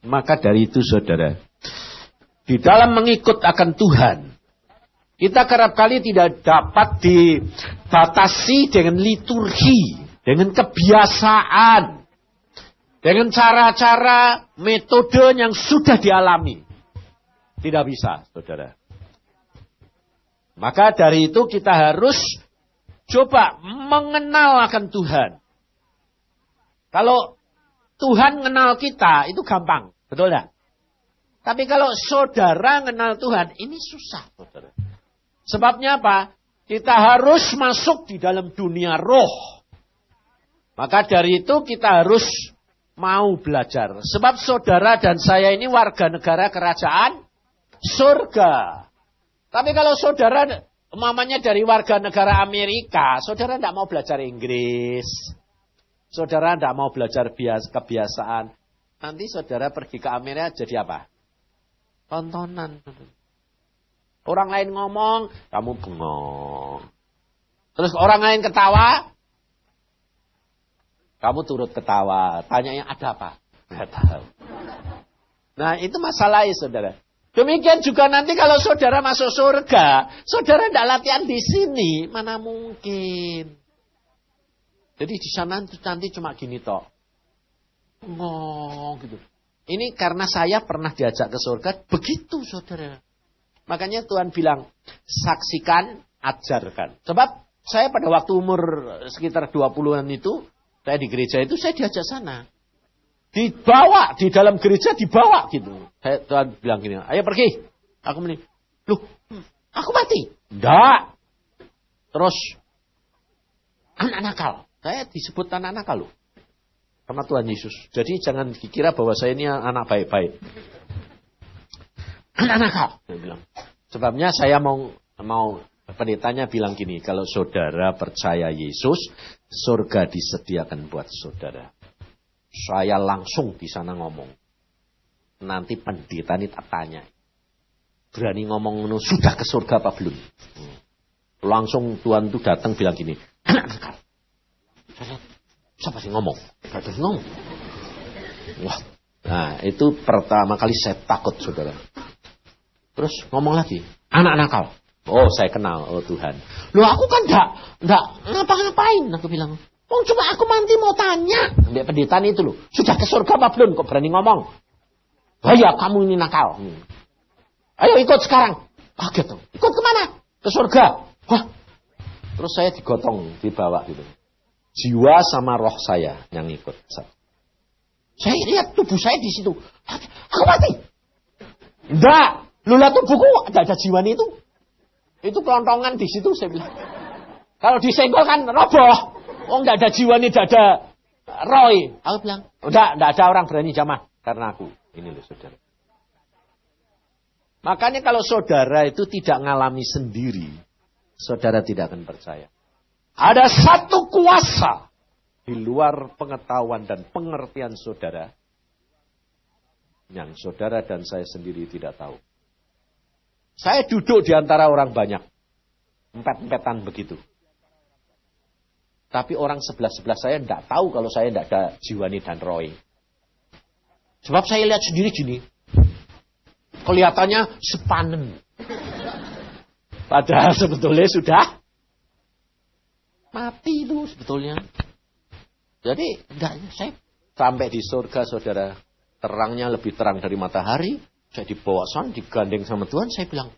Maka dari itu saudara, di dalam mengikut akan Tuhan, kita kerap kali tidak dapat dibatasi dengan liturgi, dengan kebiasaan, dengan cara-cara, metode yang sudah dialami. Tidak bisa, saudara. Maka dari itu kita harus coba mengenal akan Tuhan. Kalau Tuhan kenal kita, itu gampang. Betul tidak? Tapi kalau saudara kenal Tuhan, ini susah, saudara. Sebabnya apa? Kita harus masuk di dalam dunia roh. Maka dari itu kita harus mau belajar. Sebab saudara dan saya ini warga negara kerajaan surga. Tapi kalau saudara umpamanya dari warga negara Amerika, saudara tidak mau belajar Inggris. Saudara tidak mau belajar kebiasaan. Nanti saudara pergi ke Amerika jadi apa? Tontonan. Orang lain ngomong, kamu bengong. Terus orang lain ketawa, kamu turut ketawa. Tanyanya ada apa? Nggak tahu. Nah itu masalahnya saudara. Demikian juga nanti kalau saudara masuk surga, saudara tidak latihan di sini, mana mungkin. Jadi di sana nanti cuma gini toh. Ngong gitu. Ini karena saya pernah diajak ke surga, begitu saudara. Makanya Tuhan bilang, saksikan, ajarkan. Sebab saya pada waktu umur sekitar 20-an itu, saya di gereja itu, saya diajak sana. Dibawa, di dalam gereja dibawa gitu. Tuhan bilang gini, ayo pergi. Aku bilang, loh, aku mati. Enggak. Terus, anak nakal. Saya disebut anak nakal loh. Sama Tuhan Yesus. Jadi jangan dikira bahwa saya ini anak baik-baik. Anak nakal. Saya bilang. Sebabnya saya mau pendetanya bilang gini, kalau saudara percaya Yesus, surga disediakan buat saudara. Saya langsung di sana ngomong. Nanti pendeta ini tak tanya. Berani ngomong, sudah ke surga apa belum? Langsung Tuhan itu datang bilang gini, anak nakal. Siapa sih ngomong? Gak ada ngomong. Wah, nah itu pertama kali saya takut saudara. Terus ngomong lagi, anak nakal. Oh saya kenal, oh Tuhan. Loh aku kan enggak ngapa-ngapain. Aku bilang, oh cuma aku nanti mau tanya. Sampai pendeta itu loh, sudah ke surga apa belum? Kok berani ngomong? Oh ya kamu ini nakal. Ayo ikut sekarang. Kaget dong. Ikut kemana? Ke surga. Wah. Terus saya digotong, dibawa gitu. Jiwa sama roh saya yang ikut. Saya lihat tubuh saya di situ. Aku mati. Enggak. Lula tubuhku ada jiwanya itu. Itu kelontongan di situ saya bilang. Kalau disenggol kan roboh. Oh enggak ada jiwanya, enggak ada roy. Aku bilang, enggak ada orang berani jamah karena aku. Ini loh saudara. Makanya kalau saudara itu tidak ngalami sendiri, saudara tidak akan percaya. Ada satu kuasa di luar pengetahuan dan pengertian saudara yang saudara dan saya sendiri tidak tahu. Saya duduk di antara orang banyak, empet-empetan begitu. Tapi orang sebelah-sebelah saya tidak tahu kalau saya tidak ada jiwani dan roy. Sebab saya lihat sendiri gini, kelihatannya sepanen. Padahal sebetulnya sudah mati itu sebetulnya. Jadi saya sampai di surga saudara, terangnya lebih terang dari matahari. Saya dibawa sana, digandeng sama Tuhan. Saya bilang,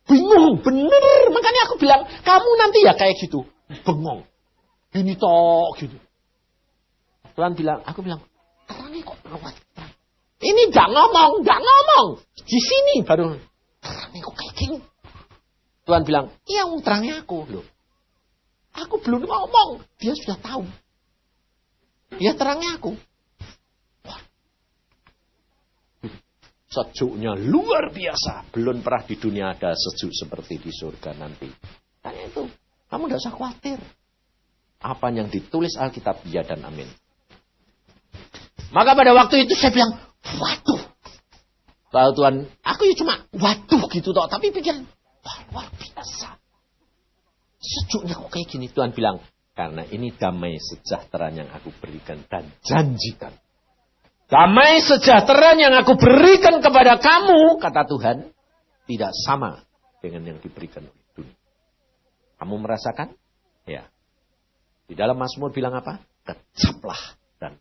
bingung, bener. Makanya aku bilang, kamu nanti ya kayak gitu. Bengong. Ini tok gitu. Tuhan bilang, aku bilang, terangnya kok lewat. Ini gak ngomong. Di sini baru, terangnya kok kayak gini. Tuhan bilang, iya terangnya aku loh. Aku belum ngomong. Dia sudah tahu. Dia terangnya aku. Wah. Sejuknya luar biasa. Belum pernah di dunia ada sejuk seperti di surga nanti. Karena itu. Kamu tidak usah khawatir. Apa yang ditulis Alkitab, ya dan amin. Maka pada waktu itu saya bilang, waduh. Lalu Tuhan, aku ya cuma waduh gitu toh. Tapi pikiran, wah luar biasa. Sejuknya kok kayak gini. Tuhan bilang, karena ini damai sejahtera yang aku berikan dan janjikan. Damai sejahtera yang aku berikan kepada kamu, kata Tuhan, tidak sama dengan yang diberikan oleh dunia. Kamu merasakan? Ya. Di dalam Mazmur bilang apa? Kecaplah dan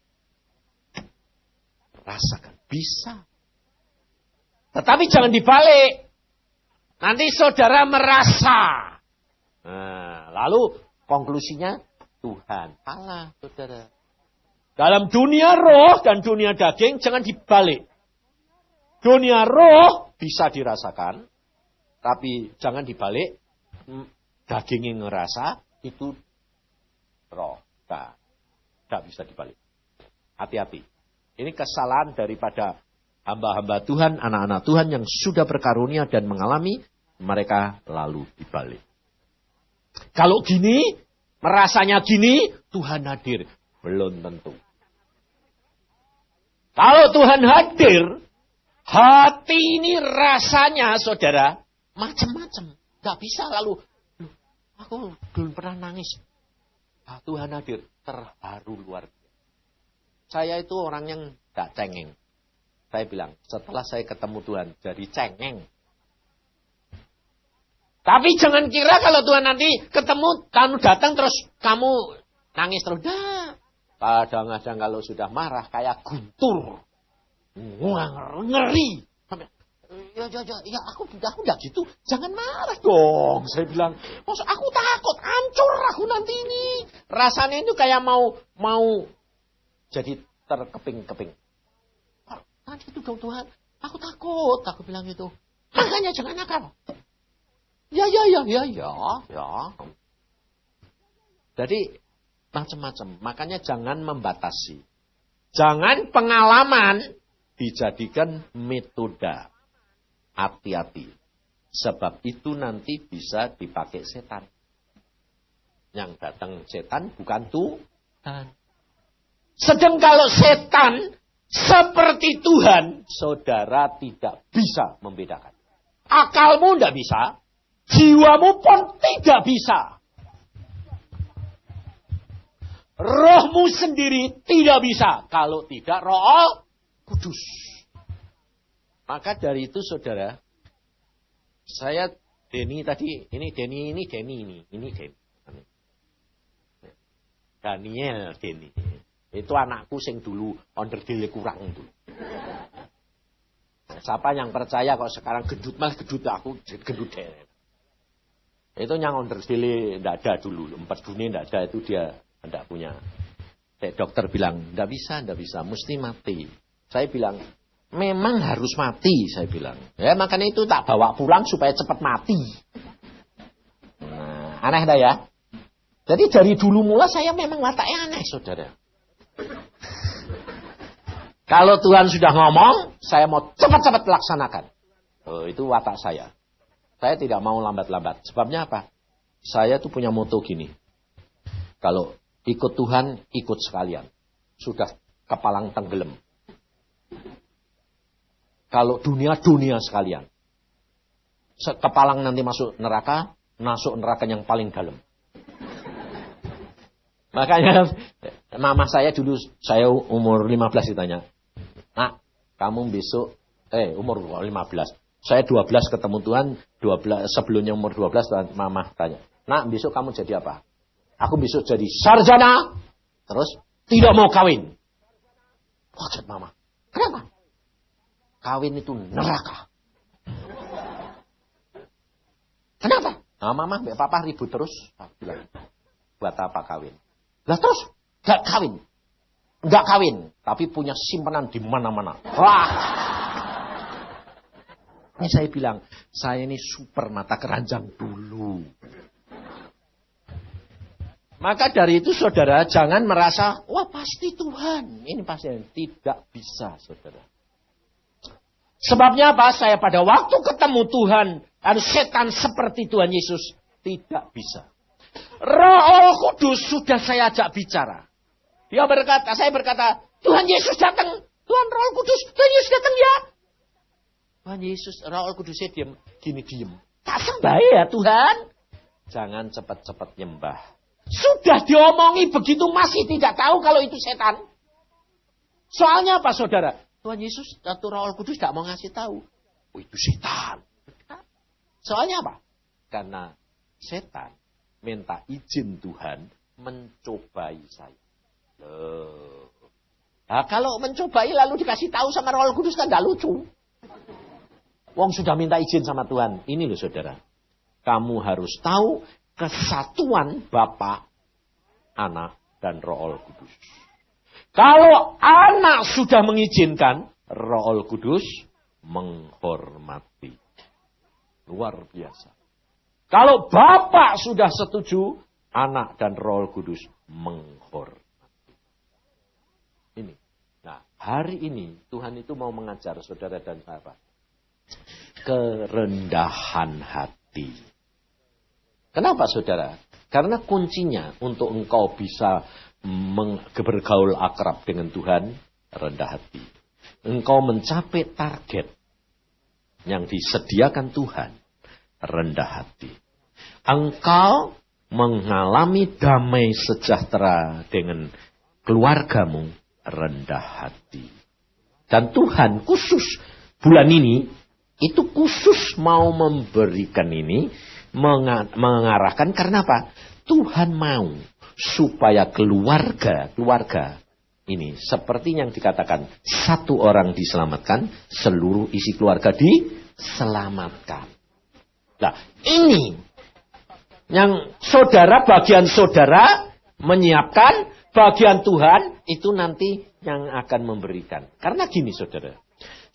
rasakan. Bisa. Tetapi jangan dibalik. Nanti saudara merasa. Nah, lalu konklusinya Tuhan Allah, saudara. Dalam dunia roh dan dunia daging jangan dibalik. Dunia roh bisa dirasakan, tapi jangan dibalik. Dagingnya ngerasa itu roh. Tidak bisa dibalik. Hati-hati. Ini kesalahan daripada hamba-hamba Tuhan, anak-anak Tuhan yang sudah berkarunia dan mengalami, mereka lalu dibalik. Kalau gini, merasanya gini, Tuhan hadir. Belum tentu. Kalau Tuhan hadir, hati ini rasanya, saudara, macam-macam. Gak bisa lalu, aku belum pernah nangis. Tuhan hadir, terharu luar biasa. Saya itu orang yang gak cengeng. Saya bilang, setelah saya ketemu Tuhan, jadi cengeng. Tapi jangan kira kalau Tuhan nanti ketemu, kamu datang terus kamu nangis terus. Dah. Kadang-kadang kalau sudah marah kayak guntur. Ngeri. Ya aku udah gitu. Jangan marah dong. Saya bilang, maksud aku takut, hancur aku nanti ini. Rasanya itu kayak mau jadi terkeping-keping. Nanti itu dong Tuhan, aku takut. Aku bilang gitu. Makanya jangan nakal. Ya. Jadi macam-macam. Makanya jangan membatasi. Jangan pengalaman dijadikan metode. Hati-hati. Sebab itu nanti bisa dipakai setan. Yang datang setan bukan Tuhan. Sedang kalau setan seperti Tuhan, saudara tidak bisa membedakan. Akalmu tidak bisa. Jiwamu pun tidak bisa. Rohmu sendiri tidak bisa. Kalau tidak Roh Kudus. Maka dari itu saudara, saya Denny tadi, ini Denny. Daniel Denny. Itu anakku sing dulu onderdil kurang itu. Siapa yang percaya kok sekarang gendut mas gendut aku gendut deh. Itu yang onderdil ndak ada dulu, 4 dunia ndak ada itu dia ndak punya. Dokter bilang ndak bisa, mesti mati. Saya bilang memang harus mati, saya bilang. Ya makanya itu tak bawa pulang supaya cepat mati. Nah, aneh dah ya. Jadi dari dulu mula saya memang wataknya aneh, saudara. Kalau Tuhan sudah ngomong, saya mau cepat-cepat laksanakan. Oh, itu watak saya. Saya tidak mau lambat-lambat. Sebabnya apa? Saya tuh punya moto gini. Kalau ikut Tuhan, ikut sekalian. Sudah kepalang tenggelam. Kalau dunia sekalian. Kepalang nanti masuk neraka yang paling dalam. Makanya mama saya dulu, saya umur 15 ditanya. Nak, kamu besok, umur 15. Saya 12 ketemu Tuhan, 12 sebelumnya umur 12, mama tanya. Nak, besok kamu jadi apa? Aku besok jadi sarjana, terus tidak mau kawin. Kaget mama. Kenapa? Kawin itu neraka. Kenapa? Nah, mama, papa ribut terus. Aku bilang, buat apa kawin? Lah terus, gak kawin, tapi punya simpanan di mana-mana. Wah! Ini saya bilang, saya ini super mata keranjang dulu. Maka dari itu saudara, jangan merasa, wah pasti Tuhan. Ini pasti tidak bisa, saudara. Sebabnya apa? Saya pada waktu ketemu Tuhan, harus setan seperti Tuhan Yesus, tidak bisa. Roh Kudus sudah saya ajak bicara. Saya berkata, Tuhan Yesus datang. Tuhan Roh Kudus, Tuhan Yesus datang ya. Tuhan Yesus, Roh Kudusnya diam. Tak sembah ya Tuhan. Jangan cepat-cepat nyembah. Sudah diomongi begitu masih tidak tahu kalau itu setan. Soalnya apa saudara? Tuhan Yesus atau Roh Kudus tidak mau ngasih tahu. Oh, itu setan. Soalnya apa? Karena setan minta izin Tuhan mencobai saya. Nah, kalau mencobai lalu dikasih tahu sama Roh Kudus kan tidak lucu. Wong sudah minta izin sama Tuhan. Ini loh saudara. Kamu harus tahu kesatuan Bapa, Anak, dan Roh Kudus. Kalau anak sudah mengizinkan, Roh Kudus menghormati. Luar biasa. Kalau Bapak sudah setuju, Anak dan Roh Kudus menghormati. Ini. Nah, hari ini Tuhan itu mau mengajar saudara dan saya. Kerendahan hati. Kenapa saudara? Karena kuncinya untuk engkau bisa bergaul akrab dengan Tuhan, rendah hati. Engkau mencapai target yang disediakan Tuhan, rendah hati. Engkau mengalami damai sejahtera dengan keluargamu, rendah hati. Dan Tuhan khusus bulan ini, itu khusus mau memberikan ini, mengarahkan karena apa? Tuhan mau supaya keluarga ini seperti yang dikatakan, satu orang diselamatkan, seluruh isi keluarga diselamatkan. Nah, ini yang saudara, bagian saudara menyiapkan, bagian Tuhan itu nanti yang akan memberikan. Karena gini saudara,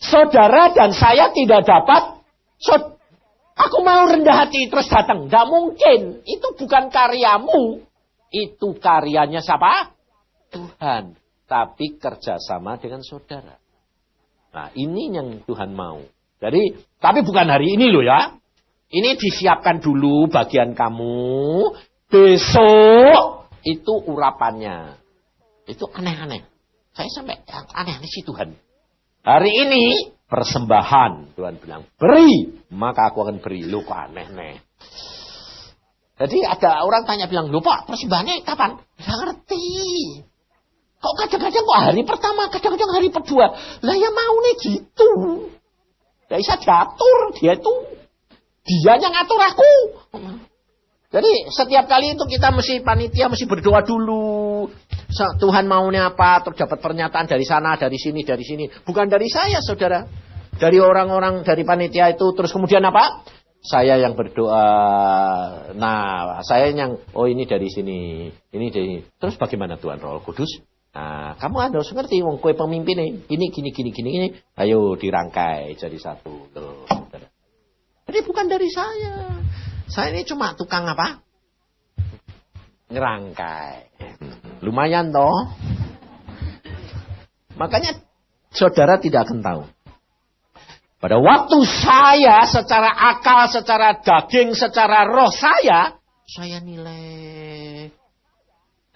saudara dan saya tidak dapat, aku mau rendah hati terus datang. Tidak mungkin. Itu bukan karyamu. Itu karyanya siapa? Tuhan. Tapi kerjasama dengan saudara. Nah, ini yang Tuhan mau. Jadi, tapi bukan hari ini loh ya. Ini disiapkan dulu bagian kamu. Besok itu urapannya. Itu aneh-aneh. Saya sampai aneh-aneh sih Tuhan. Hari ini persembahan. Tuhan bilang, beri. Maka aku akan beri. Loh kok aneh-aneh. Jadi ada orang tanya bilang, loh Pak, persembahannya kapan? Nggak ngerti. Kok kadang-kadang kok hari pertama, kadang-kadang hari kedua. Lah ya mau nih gitu. Nggak bisa diatur. Dia yang ngatur aku. Jadi setiap kali itu kita mesti panitia, mesti berdoa dulu. Tuhan maunya apa, terus dapat pernyataan dari sana, dari sini. Bukan dari saya, saudara. Dari orang-orang, dari panitia itu. Terus kemudian apa? Saya yang berdoa. Nah, saya yang, oh ini dari sini. Ini dari. Terus bagaimana Tuhan Roh Kudus? Nah, kamu harus ngerti, wong kowe pemimpin nih. Ini, gini. Ayo dirangkai jadi satu. Terus, saudara. Jadi bukan dari saya. Saya ini cuma tukang apa? Ngerangkai. Lumayan toh. Makanya saudara tidak akan tahu. Pada waktu saya secara akal, secara daging, secara roh saya nilai.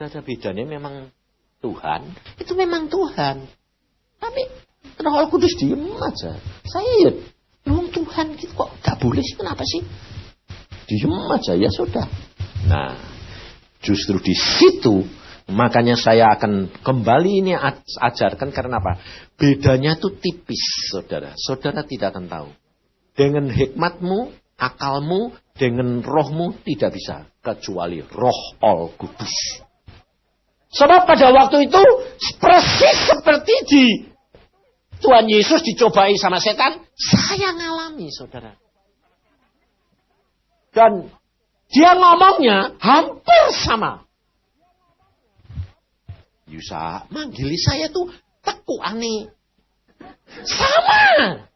Ada bedanya memang Tuhan. Itu memang Tuhan. Tapi Roh Kudus diem aja. Saya ya, Tuhan gitu kok gak boleh sih, kenapa sih? Diem aja ya sudah. Nah, justru di situ makanya saya akan kembali ini ajarkan karena apa? Bedanya tuh tipis, saudara. Saudara tidak akan tahu. Dengan hikmatmu, akalmu, dengan rohmu tidak bisa kecuali Roh Al-Kudus. Sebab pada waktu itu persis seperti di Tuhan Yesus dicobai sama setan, saya ngalami, saudara. Dan dia ngomongnya hampir sama. Yusa, manggili saya tuh teku aneh. Sama.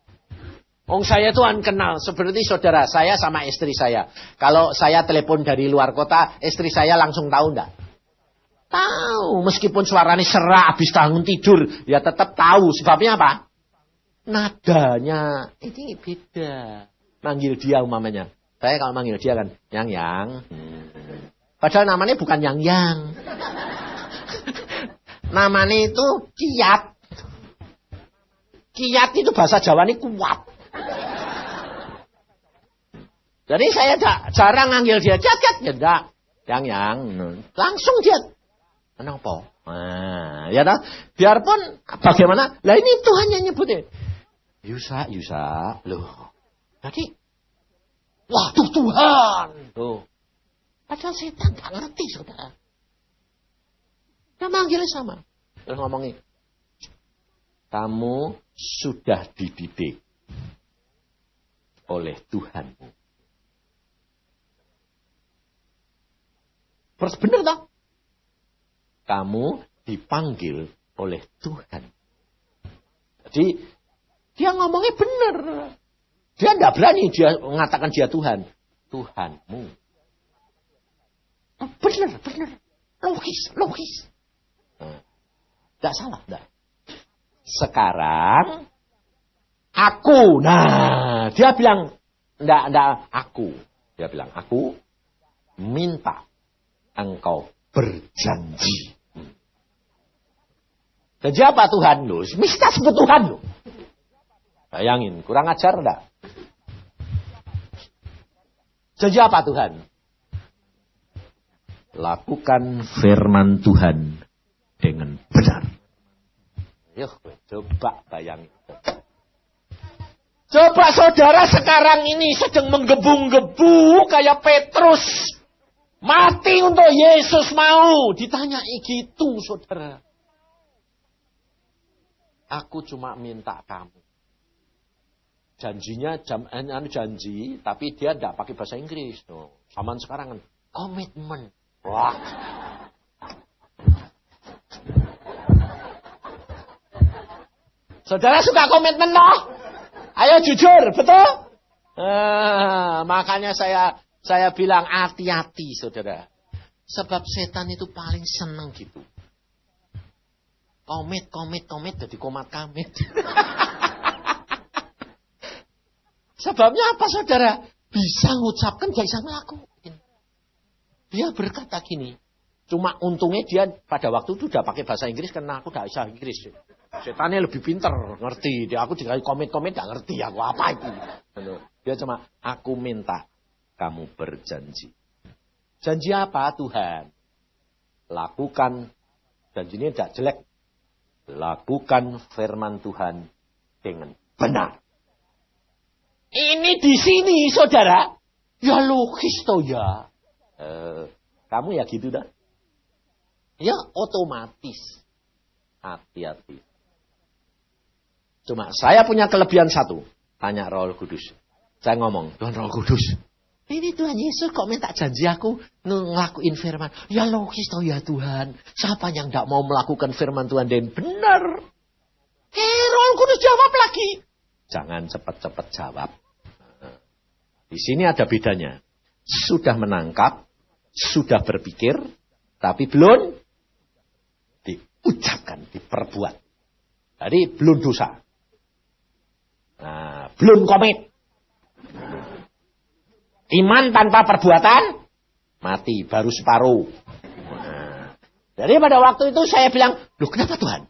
Saya tuh kenal. Seperti saudara saya sama istri saya. Kalau saya telepon dari luar kota, istri saya langsung tahu enggak? Tahu. Meskipun suaranya serak, habis bangun tidur. Ya tetap tahu. Sebabnya apa? Nadanya ini beda. Manggil dia umpamanya. Saya kalau manggil dia kan, yang. Padahal namanya bukan yang. Namanya itu kiat. Kiat itu bahasa Jawa ini kuat. Jadi saya jarang manggil dia. Kiat. Ya enggak. Yang. Langsung dia. Kenapa? Nah, ya dah. Biarpun bagaimana, lah ini Tuhan yang nyebutnya. Yusa, loh. Jadi, waduh Tuhan. Tuh. Padahal setan gak ngerti, saudara. Dia manggilnya sama. Terus ngomongin, kamu sudah dididik oleh Tuhanmu. Terus benar toh? Kamu dipanggil oleh Tuhan. Jadi dia ngomongnya benar. Dia tidak berani dia mengatakan dia Tuhan. Tuhanmu. Benar. Logis. Tidak salah. Enggak. Sekarang aku. Nah, dia bilang enggak aku. Dia bilang aku minta engkau berjanji. Janji apa Tuhan lu? Minta sebut Tuhan lu. Bayangin, kurang ajar enggak? Janji apa Tuhan? Lakukan firman Tuhan dengan benar. Yuk, coba bayangin. Coba saudara sekarang ini sedang menggebu-gebu kayak Petrus. Mati untuk Yesus mau. Ditanyai gitu saudara. Aku cuma minta kamu. Janjinya janji, tapi dia tidak pakai bahasa Inggris. No. Zaman sekarang kan komitmen. Wah. Saudara suka komitmen loh? Ayo jujur, betul? Makanya saya bilang hati-hati saudara. Sebab setan itu paling seneng gitu. Komit, jadi komat kamit. Sebabnya apa saudara? Bisa ngucapkan, gak bisa ngelakuin. Dia berkata gini. Cuma untungnya dia pada waktu itu udah pakai bahasa Inggris karena aku gak bisa Inggris. Setannya lebih pinter, ngerti. Dia aku dikasih komit gak ngerti aku apa itu. Dia cuma, aku minta kamu berjanji. Janji apa Tuhan? Lakukan, janjinya tidak jelek. Lakukan firman Tuhan dengan benar. Ini di sini saudara. Ya logis toh ya. Kamu ya gitu dah. Ya otomatis. Hati-hati. Cuma saya punya kelebihan satu. Tanya Roh Kudus. Saya ngomong, Tuhan Roh Kudus. Ini Tuhan Yesus kok minta janji aku ngelakuin firman. Ya logis toh ya Tuhan. Siapa yang tidak mau melakukan firman Tuhan dan benar? Roh Kudus jawab lagi. Jangan cepat-cepat jawab. Di sini ada bedanya. Sudah menangkap, sudah berpikir, tapi belum diucapkan, diperbuat. Jadi belum dosa. Nah, belum komit. Iman tanpa perbuatan, mati, baru separuh. Nah, jadi pada waktu itu saya bilang, loh kenapa Tuhan?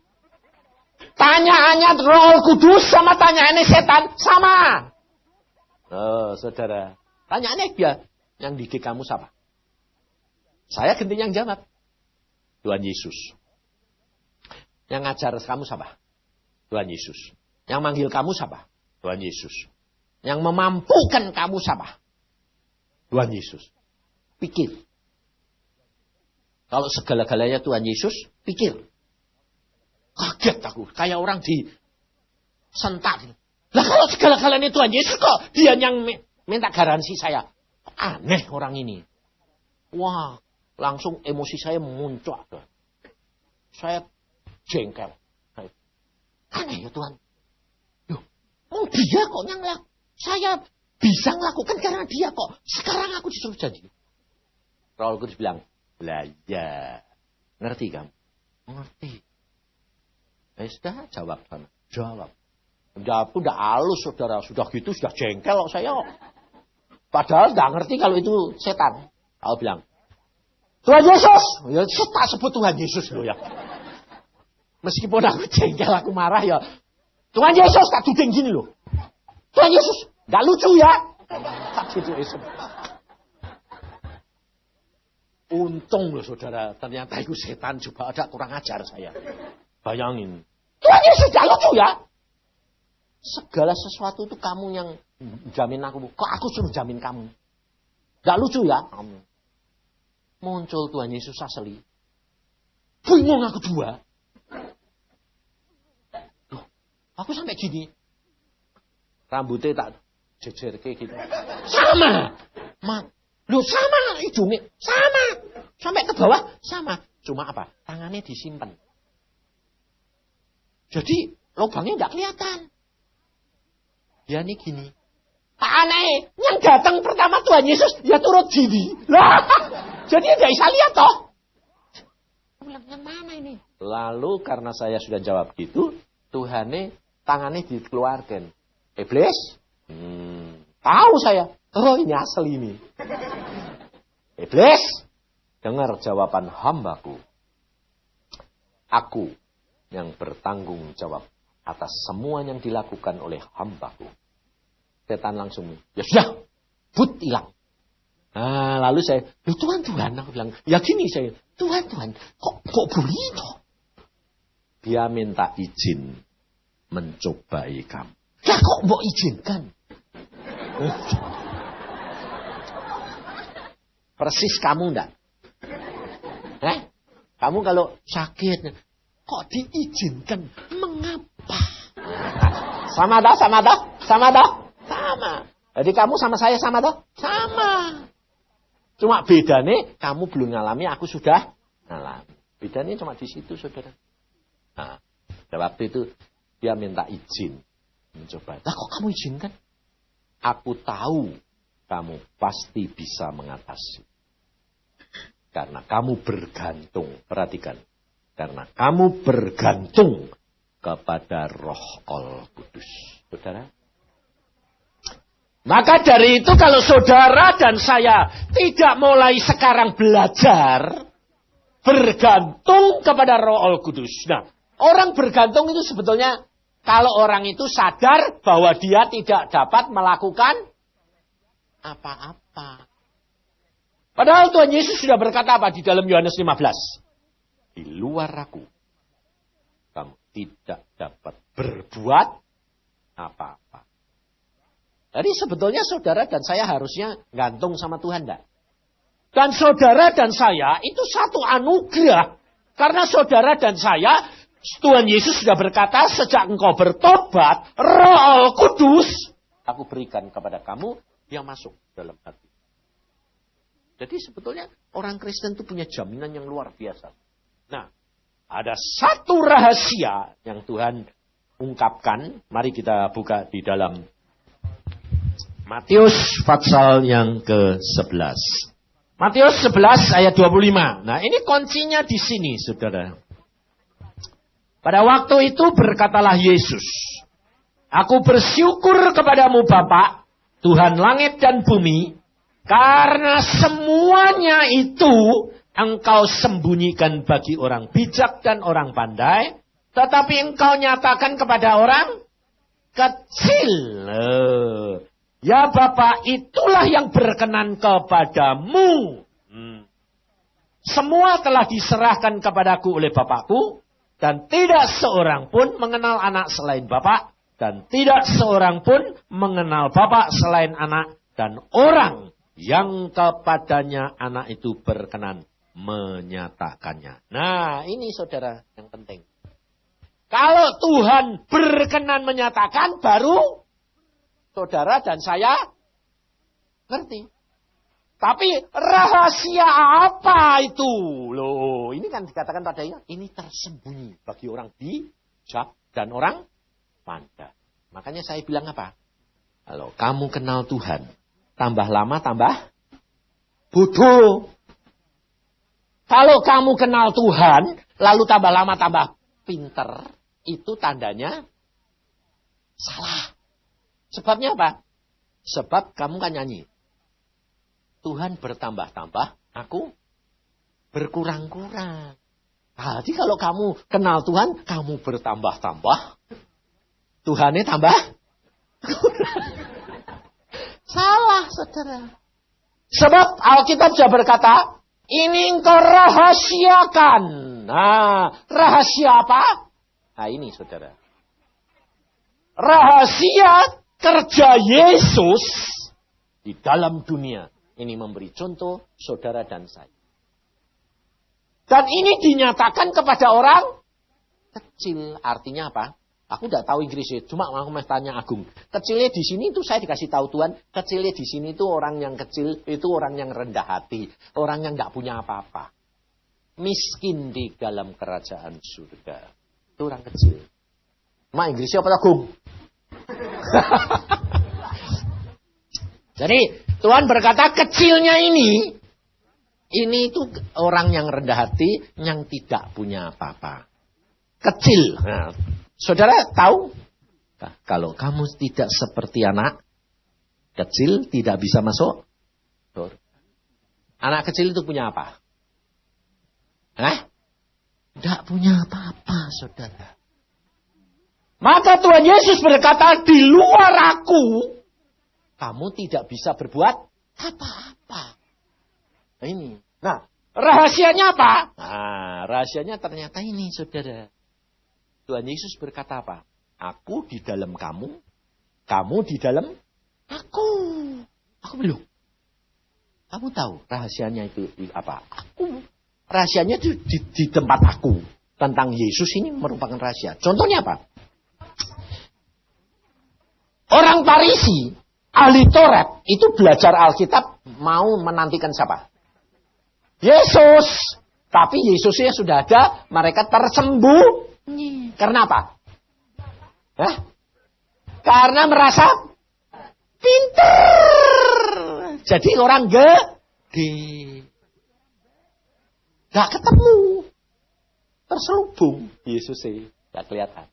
Tanyaannya Roh Kudus sama tanyaannya setan sama. Oh saudara, tanyaannya dia, yang didik kamu siapa? Saya ganti yang jawab. Tuhan Yesus. Yang ngajar kamu siapa? Tuhan Yesus. Yang manggil kamu siapa? Tuhan Yesus. Yang memampukan kamu siapa? Tuhan Yesus. Pikir. Kalau segala-galanya Tuhan Yesus, pikir. Kaget aku. Kayak orang disentak. Lah kalau segala-galanya Tuhan Yesus kok dia yang minta garansi saya. Aneh orang ini. Wah, langsung emosi saya memuncak. Saya jengkel. Aneh ya Tuhan. Loh, dia kok yang saya bisa melakukan karena dia kok. Sekarang aku disuruh janji. Roh Kudus bilang, belajar. Ngerti kamu? Ngerti. Sudah jawab sana. Jawab. Aku udah halus saudara. Sudah gitu sudah jengkel kok saya. Padahal nggak ngerti kalau itu setan. Aku bilang, Tuhan Yesus. Ya tak sebut Tuhan Yesus loh ya. Meskipun aku jengkel, aku marah ya. Tuhan Yesus tak tuding gini loh. Tuhan Yesus. Nggak lucu ya. Tak gitu Yesus. Untung loh saudara, ternyata itu setan juga ada kurang ajar saya. Bayangin. Tuhan Yesus tidak lucu ya. Segala sesuatu itu kamu yang jamin aku. Kok aku suruh jamin kamu? Tidak lucu ya kamu. Muncul Tuhan Yesus asli. Bingung aku dua. Loh, aku sampai gini. Rambutnya tak jejer kayak gitu. Sama. Loh sama hidungnya. Sama. Sampai ke bawah sama. Cuma apa? Tangannya disimpan. Jadi lubangnya tidak kelihatan. Ya ini gini. Aneh. Yang datang pertama Tuhan Yesus. Ya turut gini. Lah. Jadi tidak bisa lihat toh. Yang mana ini? Lalu karena saya sudah jawab gitu. Tuhannya tangannya dikeluarkan. Iblis. Tahu saya. Oh ini asli ini. Iblis. Dengar jawaban hambaku. Aku yang bertanggung jawab atas semua yang dilakukan oleh hambaku. Setan langsung, ya sudah, but hilang. Nah, lalu saya, Tuhan, aku bilang, ya gini saya, Tuhan, kok begitu? Dia minta izin mencobai kamu. Ya kok mau izinkan? Persis kamu enggak? Kamu kalau sakit, kok diizinkan? Mengapa? Sama dah. Sama. Jadi kamu sama saya sama dah? Sama. Cuma bedanya kamu belum ngalami, aku sudah ngalami. Bedanya cuma di situ, saudara. Nah, pada waktu itu dia minta izin mencoba. Lah kok kamu izinkan? Aku tahu kamu pasti bisa mengatasi. Karena kamu bergantung, perhatikan. Karena kamu bergantung kepada Roh Al-Kudus. Saudara? Maka dari itu kalau saudara dan saya tidak mulai sekarang belajar bergantung kepada Roh Al-Kudus. Nah, orang bergantung itu sebetulnya kalau orang itu sadar bahwa dia tidak dapat melakukan apa-apa. Padahal Tuhan Yesus sudah berkata apa di dalam Yohanes 15? Di luar aku, kamu tidak dapat berbuat apa-apa. Jadi sebetulnya saudara dan saya harusnya gantung sama Tuhan, enggak? Dan saudara dan saya itu satu anugerah. Karena saudara dan saya, Tuhan Yesus sudah berkata, sejak engkau bertobat, Roh Al-Kudus, aku berikan kepada kamu yang masuk dalam hati. Jadi sebetulnya orang Kristen itu punya jaminan yang luar biasa. Nah, ada satu rahasia yang Tuhan ungkapkan. Mari kita buka di dalam Matius pasal yang ke-11. Matius 11 ayat 25. Nah, ini kuncinya di sini, saudara. Pada waktu itu berkatalah Yesus, aku bersyukur kepadamu Bapa, Tuhan langit dan bumi, karena semuanya itu engkau sembunyikan bagi orang bijak dan orang pandai, tetapi engkau nyatakan kepada orang kecil. Ya Bapa, itulah yang berkenan kepadamu. Semua telah diserahkan kepadaku oleh Bapakku, dan tidak seorang pun mengenal anak selain Bapa, dan tidak seorang pun mengenal Bapa selain anak, dan orang yang kepadanya anak itu berkenan menyatakannya. Nah, ini saudara yang penting. Kalau Tuhan berkenan menyatakan, baru saudara dan saya ngerti. Tapi rahasia apa itu? Loh, ini kan dikatakan padanya, ini tersembunyi bagi orang bijak dan orang pandai. Makanya saya bilang apa? Kalau kamu kenal Tuhan, tambah lama tambah bodoh. Kalau kamu kenal Tuhan, lalu tambah lama tambah pinter, itu tandanya salah. Sebabnya apa? Sebab kamu kan nyanyi. Tuhan bertambah-tambah, aku berkurang-kurang. Jadi kalau kamu kenal Tuhan, kamu bertambah-tambah, Tuhannya tambah kurang. Salah, saudara. Sebab Alkitab sudah berkata, Ini engkau rahasiakan. Nah, rahasia apa? Nah ini saudara. Rahasia kerja Yesus di dalam dunia. Ini memberi contoh saudara dan saya. Dan ini dinyatakan kepada orang kecil. Artinya apa? Aku tidak tahu Inggrisnya, cuma aku mau tanya Agung. Kecilnya di sini itu saya dikasih tahu Tuhan, kecilnya di sini itu orang yang kecil, itu orang yang rendah hati, orang yang tidak punya apa-apa. Miskin di dalam kerajaan surga. Itu orang kecil. Mak Inggrisnya apa Agung? Jadi Tuhan berkata kecilnya ini itu orang yang rendah hati, yang tidak punya apa-apa. Kecil. Nah, saudara tahu? Nah, kalau kamu tidak seperti anak kecil, tidak bisa masuk surga. Anak kecil itu punya apa? Tidak punya apa-apa, saudara. Maka Tuhan Yesus berkata, di luar aku, kamu tidak bisa berbuat apa-apa. Nah, ini. Nah, rahasianya apa? Nah, rahasianya ternyata ini, saudara. Tuhan Yesus berkata apa? Aku di dalam kamu, kamu di dalam aku. Aku belum. Kamu tahu rahasianya itu apa? Aku. Rahasianya itu di tempat aku. Tentang Yesus ini merupakan rahasia. Contohnya apa? Orang Farisi, ahli Taurat, itu belajar Alkitab mau menantikan siapa? Yesus. Tapi Yesusnya sudah ada, mereka tersembunyi. Karena apa? Karena merasa pintar. Jadi orang gede. Gak ketemu. Terselubung. Yesusnya gak kelihatan.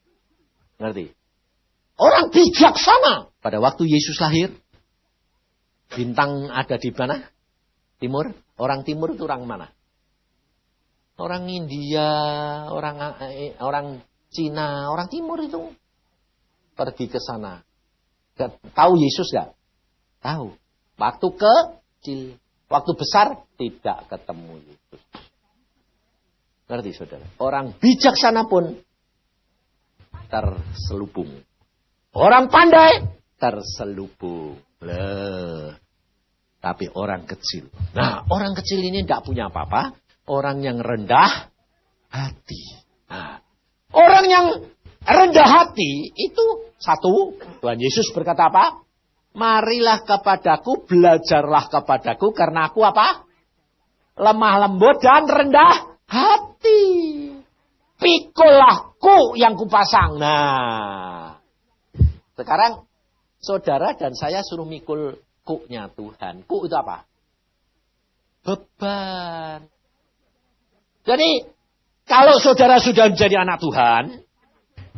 Ngerti? Orang bijaksana. Pada waktu Yesus lahir, bintang ada di mana? Timur. Orang timur itu orang mana? Orang India, orang Cina, orang timur itu pergi ke sana. Tahu Yesus gak? Tahu. Waktu kecil, waktu besar tidak ketemu Yesus. Ngerti saudara? Orang bijaksana pun terselubung. Orang pandai terselubung. Tapi orang kecil. Nah, orang kecil ini tidak punya apa-apa. Orang yang rendah hati. Nah, orang yang rendah hati itu satu. Tuhan Yesus berkata apa? Marilah kepadaku, belajarlah kepadaku. Karena aku apa? Lemah lembut dan rendah hati. Pikulahku yang kupasang. Nah, sekarang saudara dan saya suruh mikul kuknya Tuhan. Kuk itu apa? Beban. Jadi, kalau saudara sudah menjadi anak Tuhan,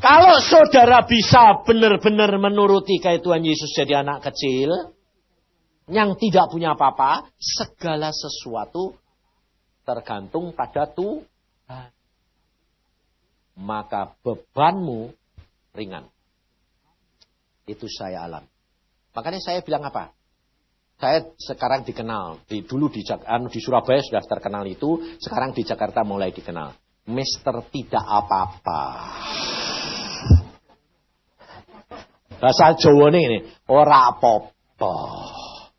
kalau saudara bisa benar-benar menuruti kayak Tuhan Yesus jadi anak kecil, yang tidak punya apa-apa, segala sesuatu tergantung pada Tuhan. Maka bebanmu ringan. Itu saya alami. Makanya saya bilang apa? Saya sekarang dikenal. Dulu di Surabaya sudah terkenal itu. Sekarang di Jakarta mulai dikenal. Mister tidak apa-apa. Bahasa Jawa ini. Ora apa-apa.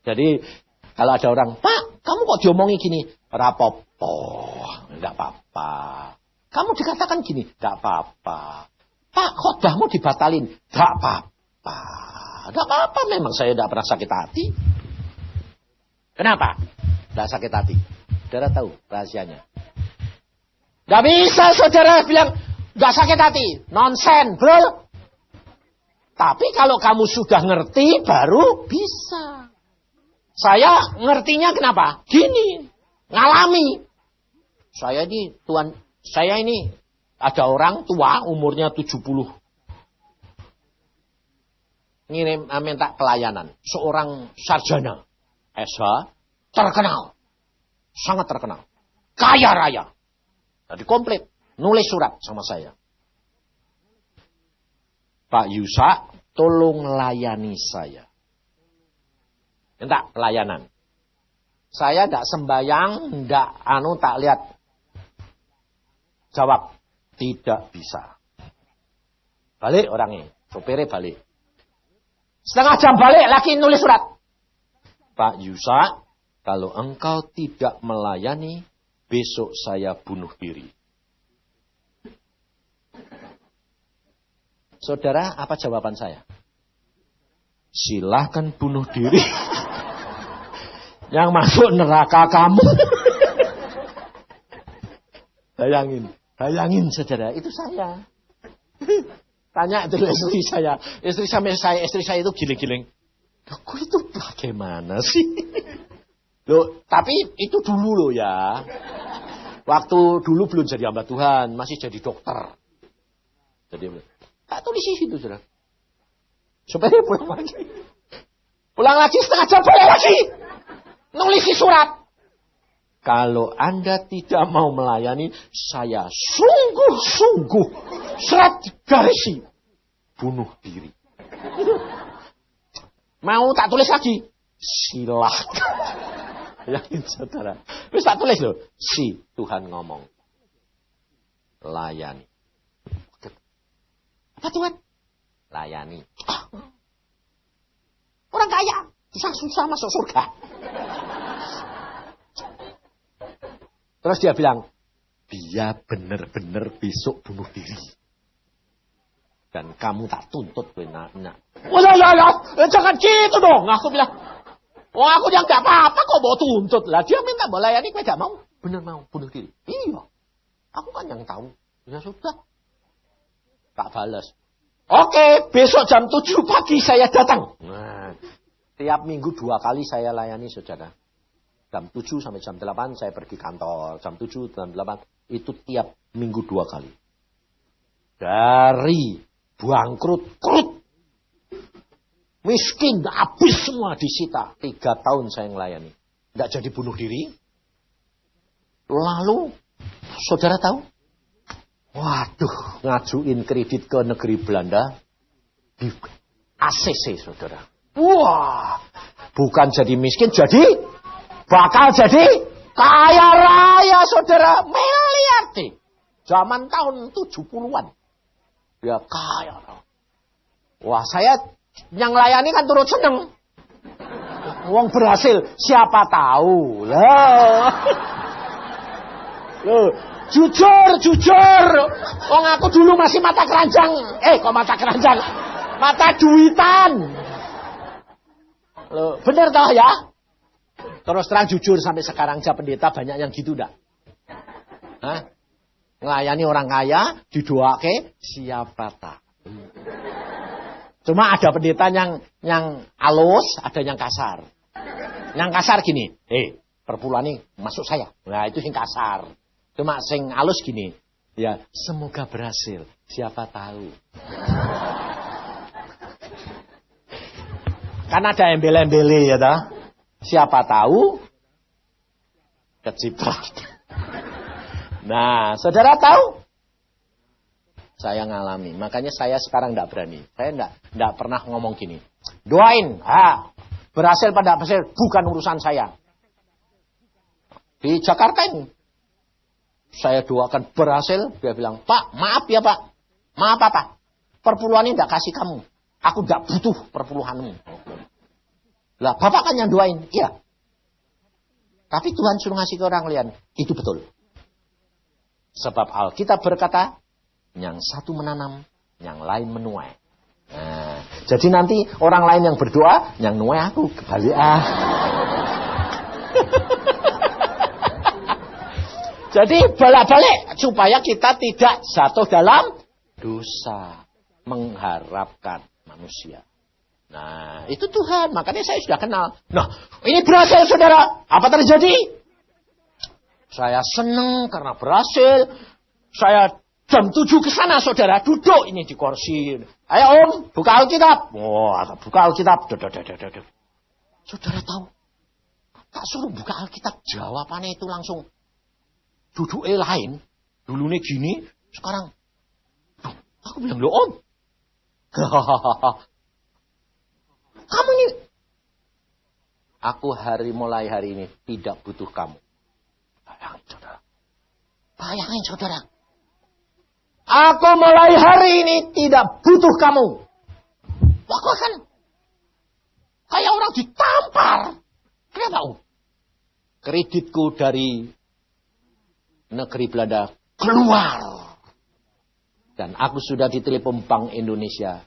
Jadi kalau ada orang. Pak, kamu kok diomongi gini? Ora apa-apa. Tidak apa-apa. Kamu dikatakan gini. Tidak apa-apa. Pak, khotbahmu dibatalin. Tidak apa-apa. Tidak apa-apa. Memang saya tidak pernah sakit hati. Kenapa? Tidak sakit hati. Saudara tahu rahasianya. Tidak bisa saudara bilang, tidak sakit hati. Nonsen, bro. Tapi kalau kamu sudah ngerti, baru bisa. Saya ngertinya kenapa? Gini, ngalami. Saya ini ada orang tua, umurnya 70. Ngirim minta pelayanan. Seorang sarjana. SH, terkenal. Sangat terkenal. Kaya raya. Jadi komplit. Nulis surat sama saya. Pak Yusa, tolong layani saya. Minta pelayanan. Saya tidak sembayang, tidak tak lihat. Jawab, tidak bisa. Balik orangnya, sopirnya balik. Setengah jam balik, lagi nulis surat. Pak Yusa, kalau engkau tidak melayani, besok saya bunuh diri. Saudara, apa jawaban saya? Silahkan bunuh diri. Yang masuk neraka kamu. Bayangin saudara, itu saya. Tanya itu istri saya. Istri saya itu giling-giling. Aku itu bagaimana sih? Loh, tapi itu dulu loh ya. Waktu dulu belum jadi hamba Tuhan, masih jadi dokter. Jadi, tak tulis di situ saudara. Supaya pulang lagi. Pulang lagi setengah jam balik lagi. Nulis di surat. Kalau Anda tidak mau melayani, saya sungguh-sungguh serat garisi bunuh diri. Mau tak tulis lagi? Silahkan. Yakin saudara. Wis tak tulis loh. Si Tuhan ngomong. Layani. Apa Tuhan? Layani. Orang kaya. Susah masuk surga. Terus dia bilang, dia benar-benar besok bunuh diri. Dan kamu tak tuntut. Oh ya, jangan gitu dong. Aku bilang, oh aku yang gak apa-apa kok mau tuntut. Lah dia minta melayani, kau gak mau. Benar mau bunuh diri. Iya, aku kan yang tahu. Ya sudah. Tak balas. Oke, besok jam 7 pagi saya datang. Nah, tiap minggu 2 kali saya layani saudara. Jam 7 sampai jam 8 saya pergi kantor. Jam 7, jam 8. Itu tiap minggu 2 kali. Dari bangkrut, miskin, habis semua disita. 3 tahun saya melayani. Tidak jadi bunuh diri. Lalu, saudara tahu? Waduh, ngajuin kredit ke negeri Belanda. Di ACC, saudara. Wah, bukan jadi miskin, bakal jadi kaya raya, saudara. Miliarder. Zaman tahun 70-an. Ya kaya. Wah, saya yang layani kan turut seneng. Wong berhasil, siapa tahu. Loh, jujur. Wong aku dulu masih mata keranjang. Kok mata keranjang? Mata duitan. Loh, bener toh ya? Terus terang jujur sampai sekarang aja pendeta banyak yang gitu enggak? Hah? Ngelayani orang kaya, didoake siapa tahu. Cuma ada pendeta yang halus, ada yang kasar. Yang kasar gini, perpuluhan ini masuk saya. Nah itu yang kasar. Cuma sing halus gini, ya semoga berhasil, siapa tahu. Kan ada embel-embele ya toh. Siapa tahu keciprat. Nah, saudara tahu? Saya ngalami. Makanya saya sekarang tidak berani. Saya tidak pernah ngomong gini. Doain. Berhasil pada berhasil. Bukan urusan saya. Di Jakarta ini. Saya doakan berhasil. Dia bilang, Pak, maaf ya Pak. Maaf apa? Perpuluhan ini tidak kasih kamu. Aku tidak butuh perpuluhanmu. Lah, Bapak kan yang doain. Iya. Tapi Tuhan suruh ngasih ke orang lain. Itu betul. Sebab Alkitab berkata, yang satu menanam, yang lain menuai. Nah, jadi nanti orang lain yang berdoa, yang nuai aku kebalik. Jadi balik-balik supaya kita tidak jatuh dalam dosa, mengharapkan manusia. Nah, itu Tuhan. Makanya saya sudah kenal. Nah, ini berhasil, saudara. Apa terjadi? Saya senang karena berhasil. Saya jam 7 ke sana, saudara. Duduk ini di kursi. Ayo Om, buka Alkitab. Buka Alkitab. Saudara tahu? Tak suruh buka Alkitab. Jawabannya itu langsung. Duduknya lain. Dulunya gini. Sekarang. Aku bilang, loh Om. Kamu ini. Aku mulai hari ini tidak butuh kamu. Bayangin saudara. Bayangin saudara. Aku mulai hari ini tidak butuh kamu. Aku akan kayak orang ditampar. Kenapa? Kreditku dari negeri Belanda keluar. Dan aku sudah ditelepon Bank Indonesia.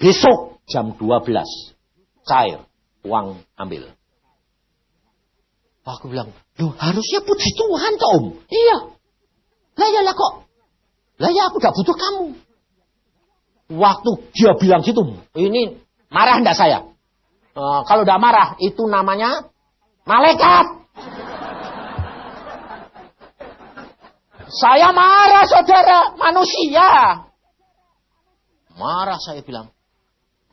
Besok jam 12. Cair. Uang ambil. Aku bilang, loh harusnya puji Tuhan toh Om. Iya. Lah kok. Lah ya aku gak butuh kamu. Waktu dia bilang gitu, ini marah enggak saya? Kalau enggak marah, itu namanya malaikat. Saya marah saudara, manusia. Marah saya bilang,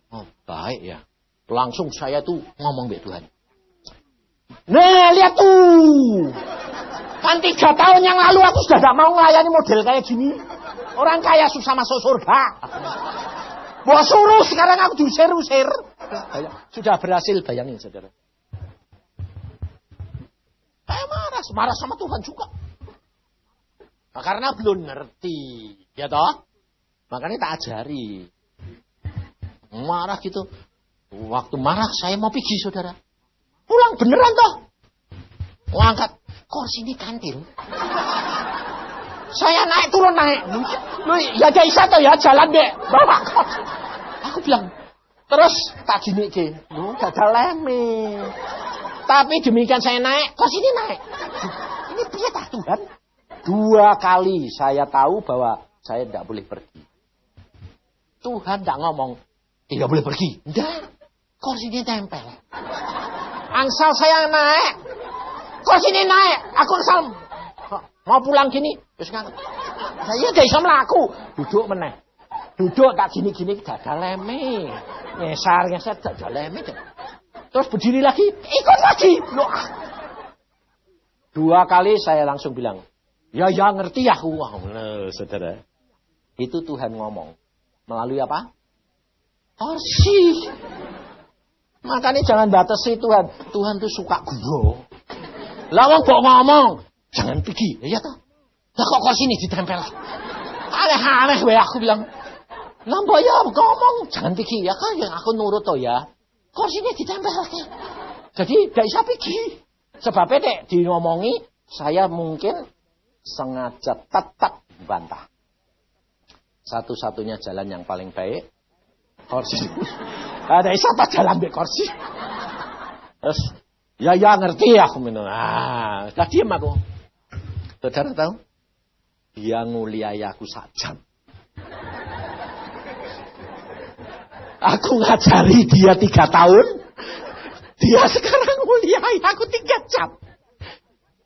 oh baik ya. Langsung saya tuh ngomong ke Tuhan. Nah lihat tuh. Kan 3 tahun yang lalu aku sudah gak mau melayani model kayak gini. Orang kaya susah masuk surga. Mau suruh sekarang aku diusir-usir. Sudah berhasil, bayangin saudara. Saya marah sama Tuhan juga. Nah, karena belum ngerti. Ya toh? Makanya tak ajari. Marah gitu. Waktu marah saya mau pergi saudara. Pulang beneran toh. Mau angkat kursi ini kantil. Saya naik turun naik. Lu ya bisa toh ya jalan deh. Bawa. Aku bilang. Terus tak gini ke. Lu gagal leme. Tapi demikian saya naik. Kursi ini naik. Ini pietah Tuhan. 2 kali saya tahu bahwa saya tidak boleh pergi. Tuhan tidak ngomong. Tidak boleh pergi. Tidak. Kursi ini tempel. Angsal saya naik. Kursi ini naik. Aku angsal. Mau pulang gini. Terus ngangkat. Saya gak bisa melaku. Duduk meneh. Duduk tak gini-gini. Gagal leme. Ngesar gagal leme. Terus berdiri lagi. Ikut lagi. Loh. 2 kali saya langsung bilang. Ya ngerti aku. Loh, saudara. Itu Tuhan ngomong. Melalui apa? Kursi. Makanya jangan batasi Tuhan. Tuhan tuh suka guro. Lawang kok ngomong. Jangan pergi. Ya toh. Lah kok sini ditempel. Aneh-aneh we aku bilang. Lah mbak ya ngomong. Jangan pergi. Ya kan yang aku nurut toh ya. Kok sini ditempel. Jadi gak bisa pergi. Sebabnya dek diomongi. Saya mungkin sengaja tetap bantah. Satu-satunya jalan yang paling baik. Kursi. Ada isapa jalan di kursi. Terus, ya ngerti aku minum. Lah diem aku. Saudara tahu? Dia nguliai aku 1 jam. Aku ngajari dia 3 tahun. Dia sekarang nguliai aku 3 jam.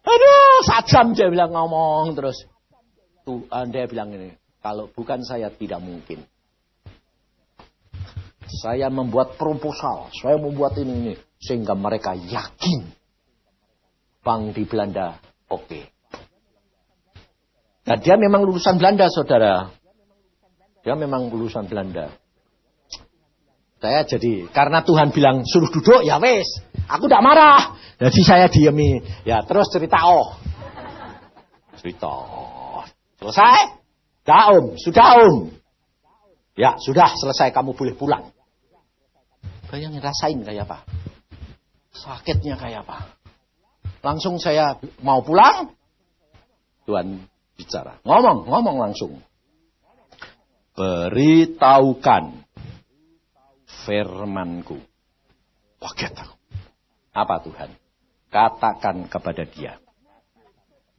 Aduh, 1 jam dia bilang ngomong terus. Tuh, dia bilang ini. Kalau bukan saya tidak mungkin. Saya membuat proposal, saya membuat ini. Sehingga mereka yakin. Bank di Belanda, oke. Dan dia memang lulusan Belanda, saudara. Dia memang lulusan Belanda. Saya jadi, karena Tuhan bilang suruh duduk, ya wes. Aku tidak marah. Jadi saya diemi. Ya terus cerita Cerita. Selesai? Sudah om. Ya sudah selesai, kamu boleh pulang. Bayangin rasain kayak apa? Sakitnya kayak apa? Langsung saya mau pulang. Tuhan bicara. Ngomong langsung. Beritahukan firmanku. Kaget aku. Apa Tuhan? Katakan kepada dia.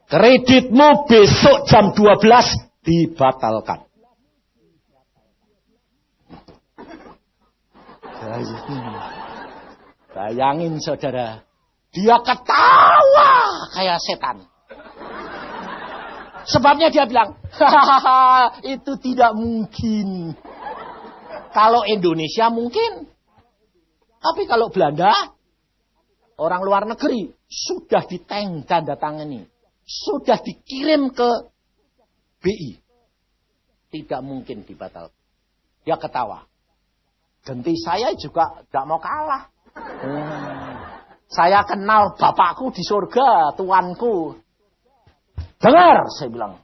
Kreditmu besok jam 12 dibatalkan. Bayangin saudara. Dia ketawa kayak setan. Sebabnya dia bilang, hahaha, itu tidak mungkin. Kalau Indonesia mungkin. Tapi kalau Belanda, orang luar negeri, sudah tanda tangani. Sudah dikirim ke BI. Tidak mungkin dibatalkan. Dia ketawa. Ganti saya juga tidak mau kalah. Saya kenal bapakku di surga, Tuanku. Dengar, saya bilang.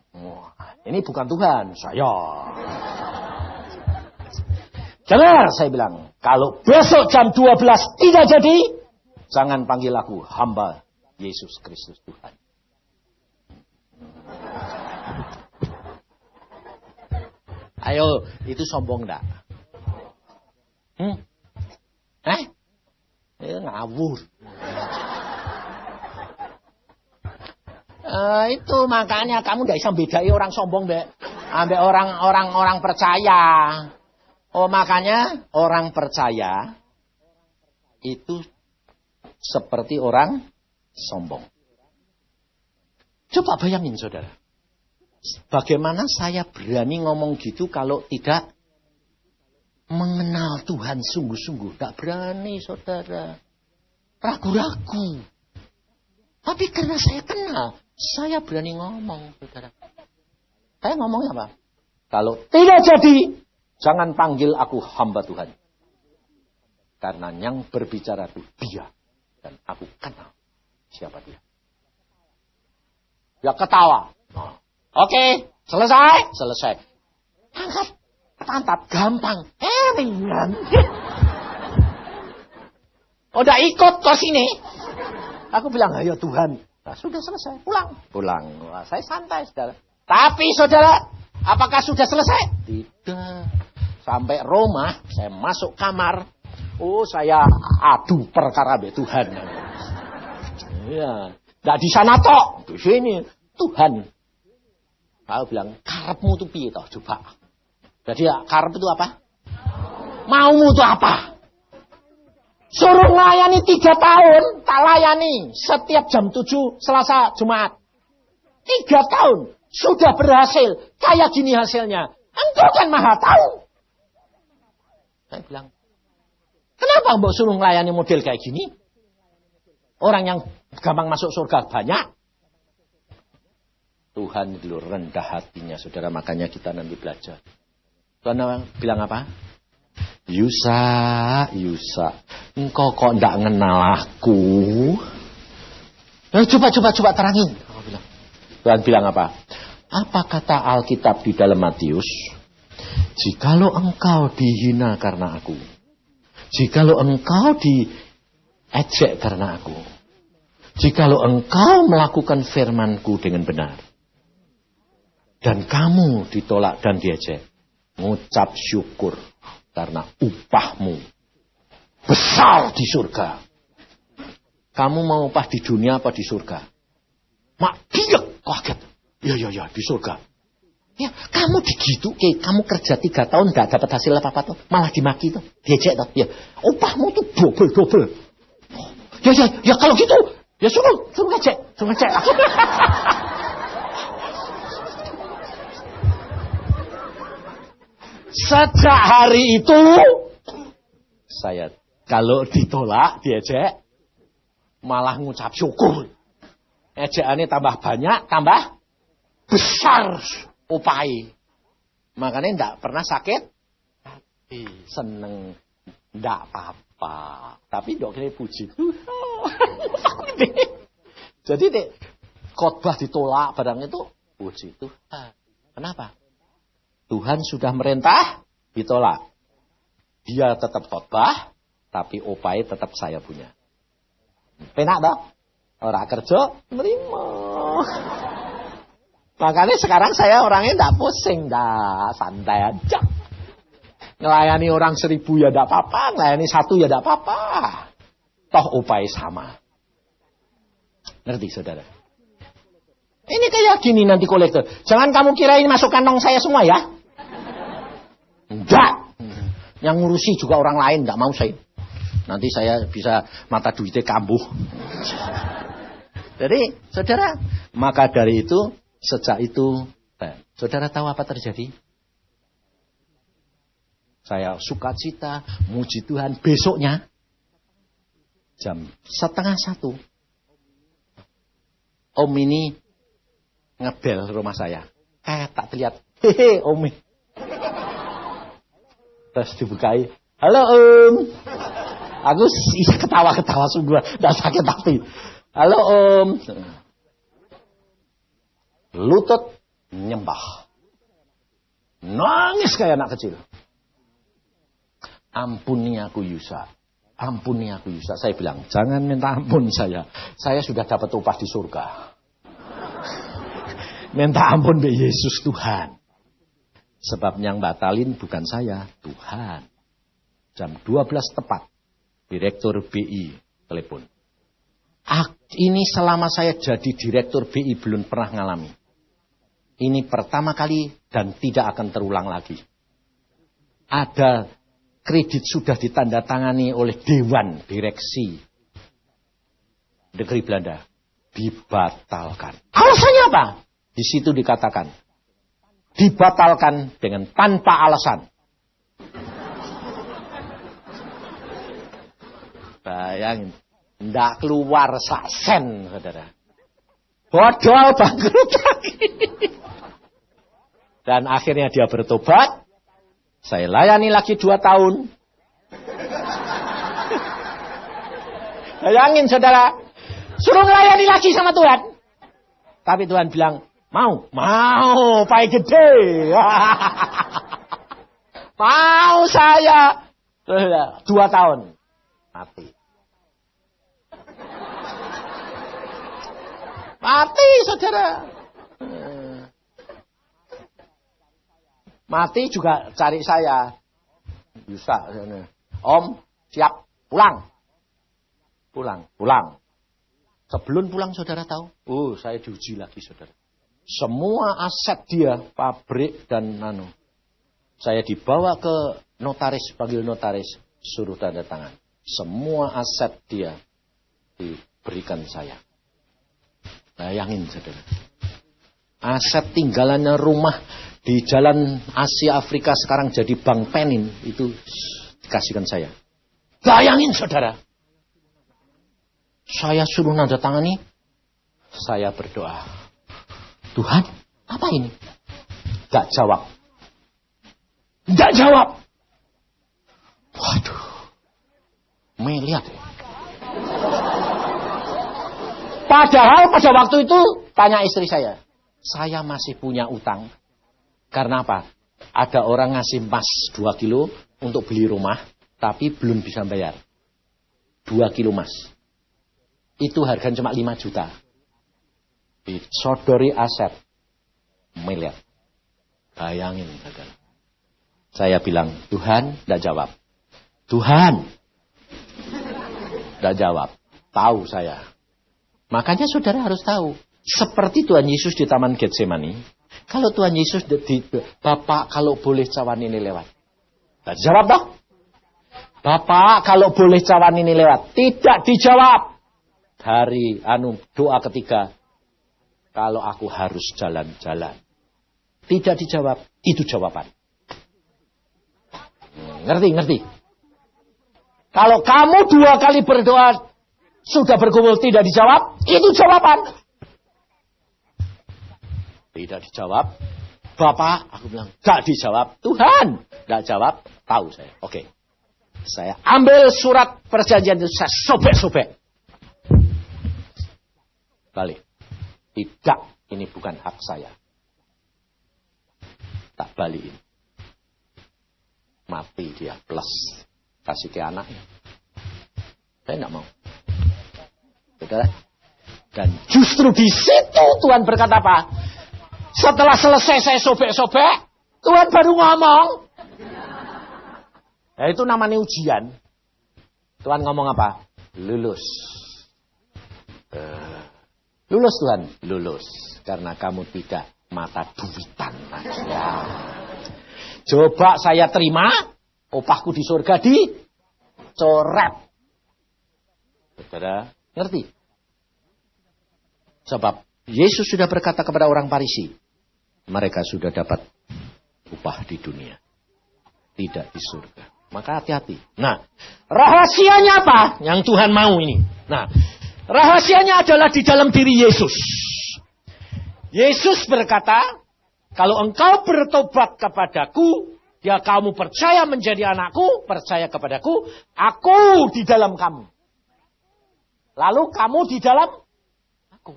Ini bukan Tuhan, saya. Dengar, saya bilang. Kalau besok jam 12 tidak jadi, jangan panggil aku hamba Yesus Kristus Tuhan. Ayo, itu sombong enggak? Ngawur. Itu makanya kamu enggak bisa bedai orang sombong ambek orang percaya. Makanya orang percaya itu seperti orang sombong. Coba bayangin saudara. Bagaimana saya berani ngomong gitu kalau tidak mengenal Tuhan sungguh-sungguh. Tidak berani saudara. Ragu-ragu. Tapi karena saya kenal, saya berani ngomong saudara. Saya ngomongnya apa? Kalau tidak jadi, jangan panggil aku hamba Tuhan. Karena yang berbicara itu dia. Dan aku kenal siapa dia. Ya ketawa. Oke, selesai. Angkat pantat gampang. Ringan. Udah ikut ke sini. Aku bilang, ayo Tuhan. Nah, sudah selesai, pulang. Wah, saya santai saudara. Tapi saudara, apakah sudah selesai? Tidak. Sampai rumah, saya masuk kamar. Saya adu perkara be Tuhan. Iya. Nggak di sana tok, di sini Tuhan. Aku bilang, karepmu itu piye toh, coba. Jadi karep itu apa? Maumu itu apa? Suruh melayani 3 tahun, tak layani. Setiap jam 7, Selasa, Jumat. 3 tahun, sudah berhasil. Kayak gini hasilnya. Engkau kan maha tahu. Saya bilang, kenapa mbok suruh melayani model kayak gini? Orang yang gampang masuk surga banyak. Tuhan itu rendah hatinya, saudara. Makanya kita nanti belajar. Tuhan bilang apa? Yusa, engkau kok ndak kenal aku? Coba terangin. Tuhan bilang apa? Apa kata Alkitab di dalam Matius? Jikalau engkau dihina karena aku, jikalau engkau diejek karena aku, jikalau engkau melakukan firman-Ku dengan benar, dan kamu ditolak dan diejek, ngucap syukur karena upahmu besar di surga. Kamu mau upah di dunia apa di surga? Mak dia kaget. Ya di surga. Ya, kamu digitu, kamu kerja 3 tahun gak dapat hasil apa-apa tuh, malah dimaki tuh, diejek tuh. Ya, upahmu tuh double. Ya kalau gitu, ya suruh ngecek. Sejak hari itu, saya kalau ditolak, diejek, malah ngucap syukur. Ejekannya tambah banyak, tambah besar upai. Makanya tidak pernah sakit. Seneng, tidak apa-apa. Tapi dok ini puji Tuhan. Jadi khotbah ditolak barang itu, puji Tuhan. Kenapa? Tuhan sudah merintah, ditolak. Dia tetap khotbah, tapi upai tetap saya punya. Penak toh? Orang kerja, nerima. Makanya sekarang saya orangnya tidak pusing, santai aja. Ngelayani orang 1000 ya tidak apa-apa, ngelayani 1 ya tidak apa-apa. Toh upai sama. Ngerti saudara? Ini kayak gini nanti kolektor. Jangan kamu kira ini masuk kantong saya semua ya. Enggak. Yang ngurusi juga orang lain, enggak mau saya. Nanti saya bisa mata duitnya kambuh. Jadi, saudara, maka dari itu, sejak itu, saudara tahu apa terjadi? Saya sukacita, muji Tuhan. Besoknya, jam 12:30, Om ini ngebel rumah saya. Tak terlihat, hehe Om. Terus dibukai, halo Om. Aku ketawa-ketawa sungguh, tidak sakit hati. Halo Om. Lutut nyembah. Nangis kayak anak kecil. Ampuni aku Yusa. Ampuni aku Yusa. Saya bilang, jangan minta ampun saya. Saya sudah dapat upah di surga. Minta ampun be Yesus Tuhan. Sebab yang batalin bukan saya, Tuhan. Jam 12 tepat. Direktur BI telepon. Ini selama saya jadi direktur BI belum pernah ngalami. Ini pertama kali dan tidak akan terulang lagi. Ada kredit sudah ditandatangani oleh Dewan Direksi Negeri Belanda. Dibatalkan. Alasannya apa? Di situ dikatakan. Dibatalkan dengan tanpa alasan. Bayangin. Tidak keluar sak sen, saudara. Bodol bangkrut lagi. Dan akhirnya dia bertobat. Saya layani lagi 2 tahun. Bayangin saudara. Suruh melayani lagi sama Tuhan. Tapi Tuhan bilang, mau, pai gede. Mau saya. 2 tahun. Mati. Mati saudara. Mati juga cari saya. Bisa. Om, siap. Pulang. Sebelum pulang saudara tahu. Saya diuji lagi saudara. Semua aset dia, pabrik dan saya dibawa ke notaris, panggil notaris. Suruh tanda tangan. Semua aset dia diberikan saya. Bayangin saudara. Aset tinggalannya rumah di jalan Asia Afrika sekarang jadi Bank Penin. Itu dikasihkan saya. Bayangin saudara. Saya suruh nanda tangani. Saya berdoa. Tuhan, apa ini? Gak jawab. Waduh. Melihat ya. Padahal pada waktu itu tanya istri saya. Saya masih punya utang. Karena apa? Ada orang ngasih emas 2 kilo untuk beli rumah. Tapi belum bisa bayar. 2 kilo emas. Itu harganya cuma 5 juta. Disodori aset. Miliar. Bayangin. Saya bilang, Tuhan, tidak jawab. Tuhan. Tidak jawab. Tahu saya. Makanya saudara harus tahu. Seperti Tuhan Yesus di Taman Getsemani. Kalau Tuhan Yesus Bapak kalau boleh cawan ini lewat. Tidak dijawab toh? Bapak kalau boleh cawan ini lewat. Tidak dijawab. Hari doa ketiga. Kalau aku harus jalan-jalan. Tidak dijawab. Itu jawaban. Ngerti? Kalau kamu 2 kali berdoa. Sudah bergumul tidak dijawab. Itu jawaban. Tidak dijawab. Bapak, aku bilang, gak dijawab. Tuhan, gak jawab. Tahu saya. Oke. Saya ambil surat perjanjian itu. Saya sobek-sobek. Balik. Tidak, ini bukan hak saya. Tak balikin. Mati dia. Plus. Kasih ke anaknya. Saya gak mau. Saudara. Dan justru di situ Tuhan berkata apa? Setelah selesai saya sobek-sobek, Tuhan baru ngomong. Nah, itu namanya ujian. Tuhan ngomong apa? Lulus. Lulus Tuhan? Lulus. Karena kamu tidak mata duitan. Ya. Coba saya terima, upahku di surga dicoret. Saudara, ngerti? Sebab Yesus sudah berkata kepada orang Farisi, mereka sudah dapat upah di dunia, tidak di surga. Maka hati-hati. Nah, rahasianya apa? Yang Tuhan mau ini. Nah, rahasianya adalah di dalam diri Yesus. Yesus berkata, kalau engkau bertobat kepadaku, Ya kamu percaya menjadi anakku, percaya kepadaku, aku di dalam kamu. Lalu kamu di dalam aku.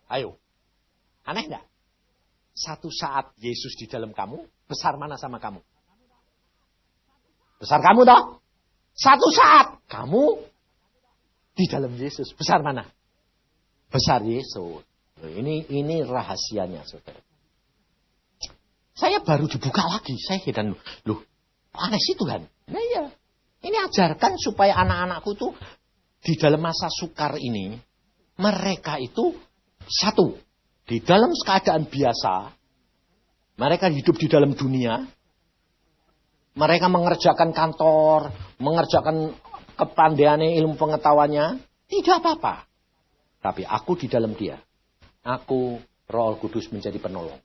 Ayo, aneh enggak? Satu saat Yesus di dalam kamu, besar mana sama kamu? Besar kamu toh? Satu saat kamu di dalam Yesus, besar mana? Besar Yesus. Ini rahasianya, saudara. Saya baru dibuka lagi. Saya heran. Loh, aneh sih Tuhan. Nah iya. Ini ajarkan supaya anak-anakku tuh di dalam masa sukar ini. Mereka itu satu. Di dalam keadaan biasa. Mereka hidup di dalam dunia. Mereka mengerjakan kantor. Mengerjakan kepandaiannya, ilmu pengetahuannya. Tidak apa-apa. Tapi aku di dalam dia. Aku, Roh Kudus menjadi penolong.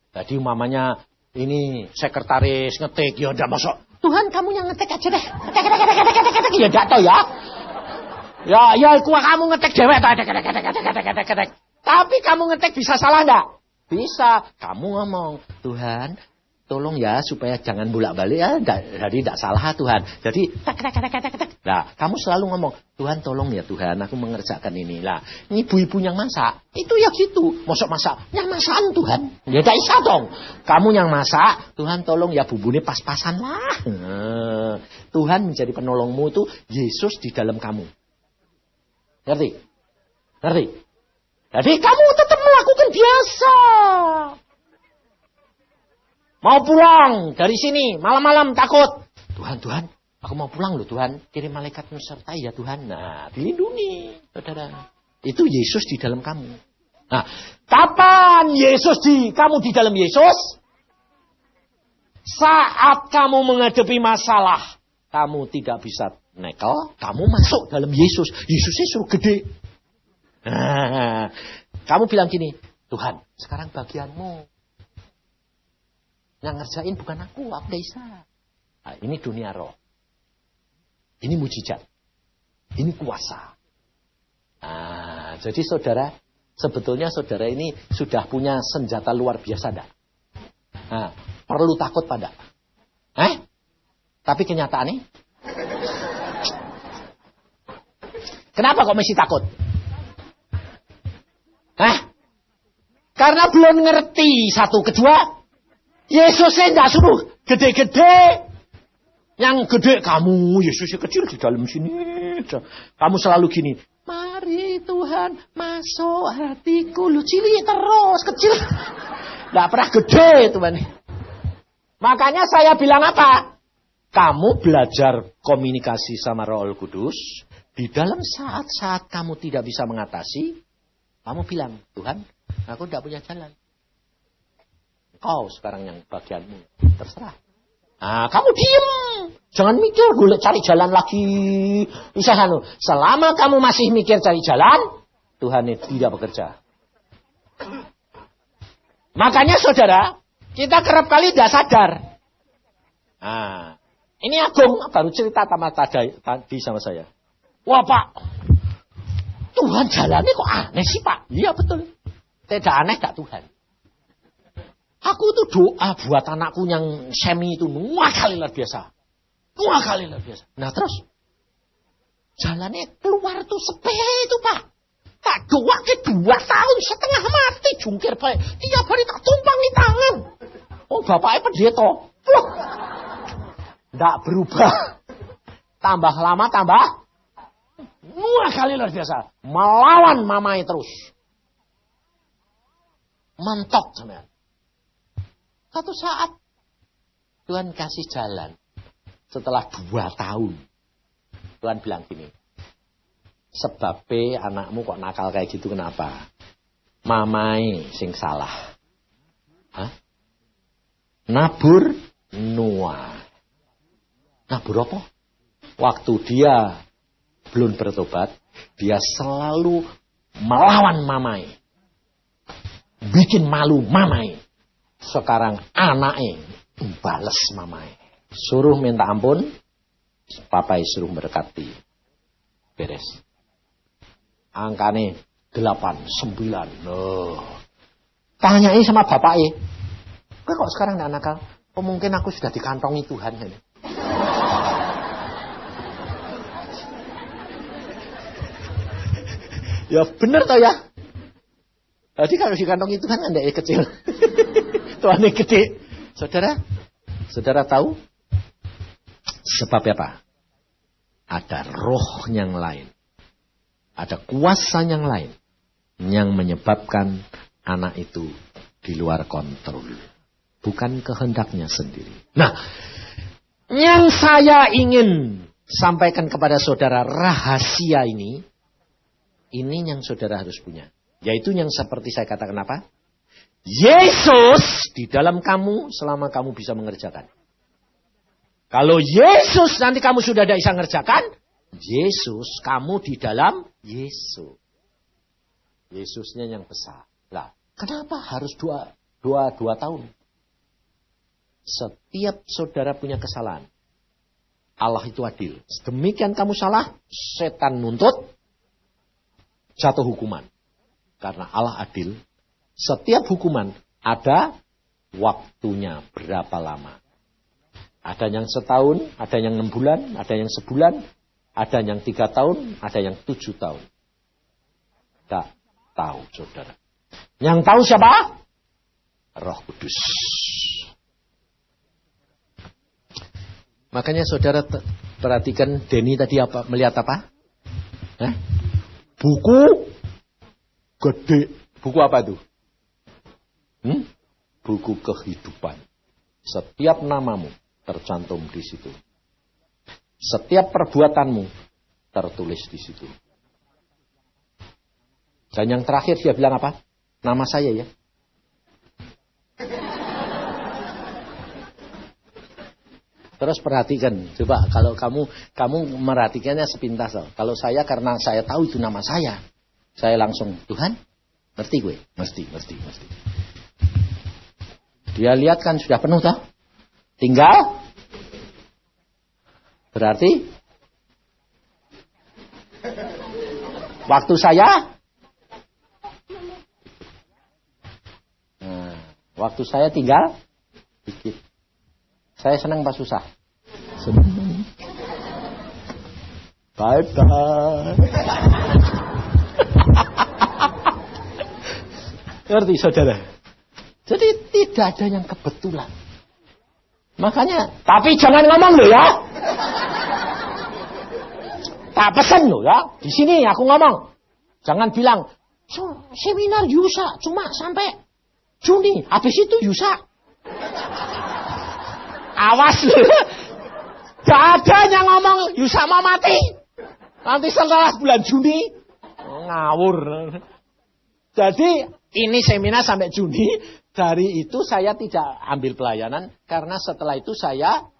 Jadi umpamanya ini sekretaris ngetik, ya enggak masuk. Tuhan kamu yang ngetik aja deh. Ngetik. Ya enggak tahu ya. Ya kamu ngetik dewek. Tapi kamu ngetik bisa salah enggak? Bisa. Kamu ngomong, Tuhan tolong ya supaya jangan bolak-balik ya. Jadi enggak salah Tuhan. Jadi nah, kamu selalu ngomong, Tuhan tolong ya Tuhan, aku mengerjakan ini. Lah, ibu-ibu yang masak, itu ya gitu. Masak, yang masakan Tuhan. Ya tidak bisa dong. Kamu yang masak, Tuhan tolong ya bumbunya pas-pasan lah. Tuhan menjadi penolongmu itu Yesus di dalam kamu. Ngerti? Jadi kamu tetap melakukan biasa. Mau pulang dari sini, malam-malam takut. Tuhan, aku mau pulang loh Tuhan. Kirim malaikat menyertai ya Tuhan. Nah, dilindungi, saudara. Itu Yesus di dalam kamu. Nah, kapan kamu di dalam Yesus? Saat kamu menghadapi masalah. Kamu tidak bisa nekel. Kamu masuk dalam Yesus. Yesusnya suruh gede. Nah, kamu bilang gini. Tuhan, sekarang bagianmu. Yang ngerjain bukan aku tidak bisa. Nah, ini dunia roh. Ini mujizat. Ini kuasa. Nah, jadi saudara, sebetulnya saudara ini sudah punya senjata luar biasa enggak? Nah, perlu takut pada? Tapi kenyataannya? Kenapa kok mesti takut? Karena belum ngerti satu. Kedua, Yesusnya tidak suruh gede-gede. Yang gede kamu, Yesusnya kecil di dalam sini. Kamu selalu gini. Mari Tuhan masuk hatiku. Lu cilik terus, kecil. Tidak pernah gede Tuhan. Makanya saya bilang apa? Kamu belajar komunikasi sama Roh Kudus. Di dalam saat-saat kamu tidak bisa mengatasi. Kamu bilang, Tuhan, aku tidak punya jalan. Kau sekarang yang bagianmu. Terserah. Nah, kamu diem. Jangan mikir, golek cari jalan lagi. Bisa selama kamu masih mikir cari jalan, Tuhan itu tidak bekerja. Makanya saudara, kita kerap kali tidak sadar. Nah, ini Agung baru cerita tadi sama saya. Wah Pak, Tuhan jalannya kok aneh sih Pak? Iya betul. Tidak aneh gak Tuhan? Aku tuh doa buat anakku yang semi itu dua kali luar biasa. Nah terus, jalannya keluar tuh sepele itu Pak. Tak doa ke 2 tahun setengah mati jungkir baik. Tiap hari tak tumpang di tangan. Oh bapaknya pendeta. Nggak berubah. Tambah lama tambah. 2 kali luar biasa. Melawan mamai terus. Mentok sebenarnya. Satu saat Tuhan kasih jalan. Setelah 2 tahun. Tuhan bilang gini. Sebabnya anakmu kok nakal kayak gitu kenapa? Mamai sing salah. Hah? Nabur Noah. Nabur apa? Waktu dia belum bertobat, dia selalu melawan mamai. Bikin malu mamai. Sekarang anaknya balas mamai. Suruh minta ampun, papai suruh berkati. Beres. Angkane 8, 9. Tanyai sama bapaknya. kok sekarang nggak nakal? Oh mungkin aku sudah dikantongi Tuhan. Ini. Ya bener toh ya. Jadi kalau dikantongi Tuhan kan tidak kecil. Tuhan yang gede. Saudara tahu sebabnya apa? Ada roh yang lain. Ada kuasa yang lain. Yang menyebabkan anak itu di luar kontrol. Bukan kehendaknya sendiri. Nah, yang saya ingin sampaikan kepada saudara rahasia ini yang saudara harus punya. Yaitu yang seperti saya katakan apa? Yesus di dalam kamu selama kamu bisa mengerjakan. Kalau Yesus nanti kamu sudah tidak bisa mengerjakan, Yesus kamu di dalam Yesus. Yesusnya yang besar. Lah, kenapa harus dua tahun? Setiap saudara punya kesalahan. Allah itu adil. Demikian kamu salah, setan nuntut, jatuh hukuman. Karena Allah adil, setiap hukuman ada waktunya berapa lama. Ada yang setahun, ada yang 6 bulan, ada yang sebulan, ada yang 3 tahun, ada yang 7 tahun. Tak tahu saudara. Yang tahu siapa? Roh Kudus. Makanya saudara perhatikan Denny tadi apa? Melihat apa? Buku gede. Buku apa itu? Buku kehidupan. Setiap namamu tercantum di situ. Setiap perbuatanmu tertulis di situ. Dan yang terakhir dia bilang apa? Nama saya ya. Terus perhatikan, coba kalau kamu merhatikannya sepintas. Kalau saya karena saya tahu itu nama saya langsung Tuhan, ngerti gue, mesti. Dia lihat kan sudah penuh toh, tinggal berarti waktu saya tinggal dikit. Saya senang pas susah. Senang. Bye-bye. Ngerti saudara? Jadi tidak ada yang kebetulan. Makanya, tapi jangan ngomong loh ya. Tak pesen loh ya. Di sini aku ngomong. Jangan bilang, seminar Yusa cuma sampai Juni. Habis itu Yusa. Awas loh. Gak ada yang ngomong Yusa mau mati. Nanti setelah bulan Juni. Ngawur. Jadi ini seminar sampai Juni. Dari itu saya tidak ambil pelayanan. Karena setelah itu saya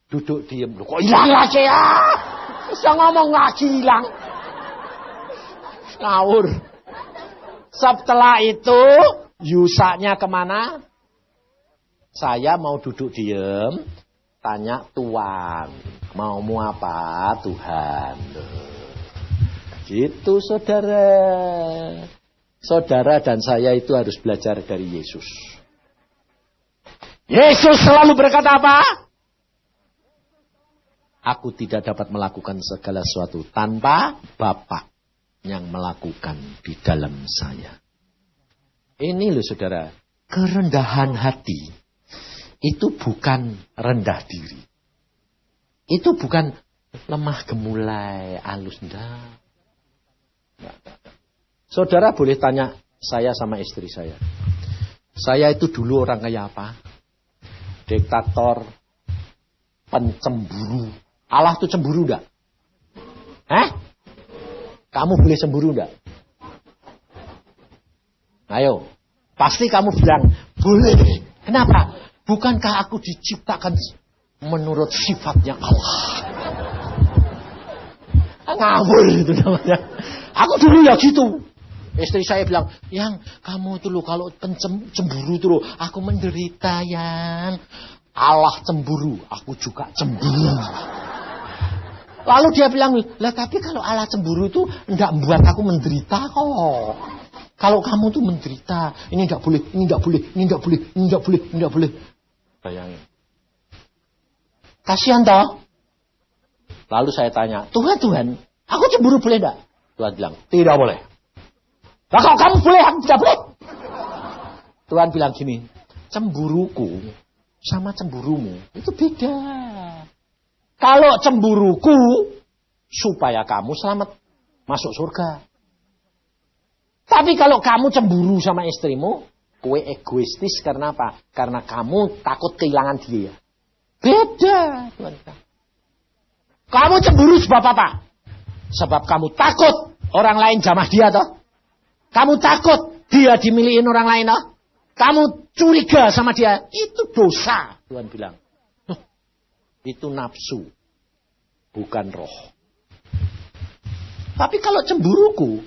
duduk diem. Loh, kok hilang lagi ya? Bisa ngomong lagi hilang. Ngawur. Setelah itu Yusanya kemana? Saya mau duduk diem, tanya Tuhan, maumu apa Tuhan? Gitu saudara. Saudara dan saya itu harus belajar dari Yesus. Yesus selalu berkata apa? Aku tidak dapat melakukan segala sesuatu tanpa Bapa yang melakukan di dalam saya. Ini loh saudara, kerendahan hati. Itu bukan rendah diri. Itu bukan lemah gemulai, halus enggak. Saudara boleh tanya saya sama istri saya. Saya itu dulu orang kayak apa? Diktator, pencemburu. Allah itu cemburu enggak? Kamu boleh cemburu enggak? Ayo, pasti kamu bilang, boleh. Kenapa? Bukankah aku diciptakan menurut sifatnya Allah? Ngawur itu namanya. Aku dulu ya gitu. Istri saya bilang, yang kamu dulu kalau cemburu dulu, aku menderita yang. Allah cemburu, aku juga cemburu. Lalu dia bilang, lah tapi kalau Allah cemburu itu enggak membuat aku menderita kok. Kalau kamu tuh menderita, ini enggak boleh, ini enggak boleh, ini enggak boleh, ini enggak boleh, ini enggak boleh. Bayangin. Kasihan toh? Lalu saya tanya, Tuhan, aku cemburu boleh enggak? Tuhan bilang, tidak boleh. Lah kalau kamu boleh, aku tidak boleh. Tuhan bilang gini, cemburuku sama cemburumu itu beda. Kalau cemburuku supaya kamu selamat masuk surga. Tapi kalau kamu cemburu sama istrimu, kue egoistis karena apa? Karena kamu takut kehilangan dia. Beda, Tuhan. Kamu cemburu sebab apa? Sebab kamu takut orang lain jamah dia toh. Kamu takut dia dimilikin orang lain toh. Kamu curiga sama dia, itu dosa, Tuhan bilang. Itu nafsu, bukan roh. Tapi kalau cemburuku,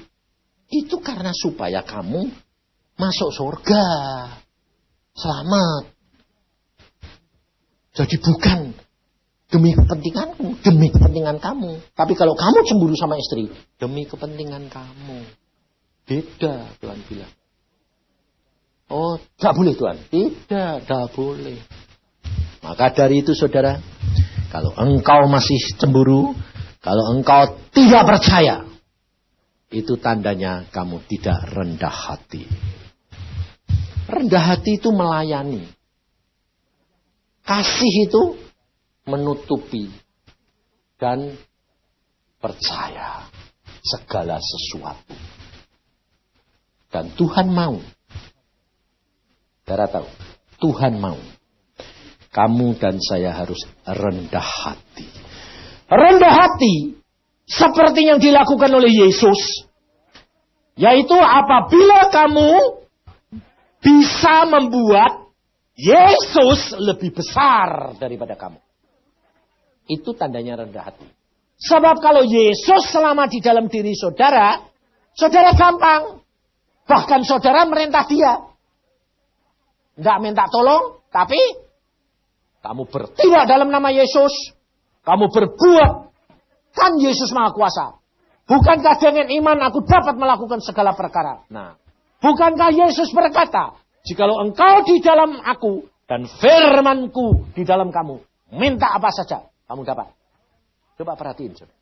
itu karena supaya kamu masuk surga, selamat. Jadi bukan demi kepentinganku, demi kepentingan kamu. Tapi kalau kamu cemburu sama istri, demi kepentingan kamu. Beda, Tuhan bilang. Oh, tidak boleh Tuhan. Tidak boleh. Maka dari itu saudara, kalau engkau masih cemburu, kalau engkau tidak percaya, itu tandanya kamu tidak rendah hati. Rendah hati itu melayani. Kasih itu menutupi dan percaya segala sesuatu. Dan Tuhan mau. Saudara tahu, Tuhan mau. Kamu dan saya harus rendah hati. Rendah hati seperti yang dilakukan oleh Yesus. Yaitu apabila kamu bisa membuat Yesus lebih besar daripada kamu. Itu tandanya rendah hati. Sebab kalau Yesus selama di dalam diri saudara, saudara gampang. Bahkan saudara merintah dia. Tidak minta tolong, tapi kamu bertindak dalam nama Yesus. Kamu berbuat. Kan Yesus Maha Kuasa. Bukankah dengan iman aku dapat melakukan segala perkara? Nah, bukankah Yesus berkata, jikalau engkau di dalam aku dan firmanku di dalam kamu, minta apa saja, kamu dapat. Coba perhatiin. Coba.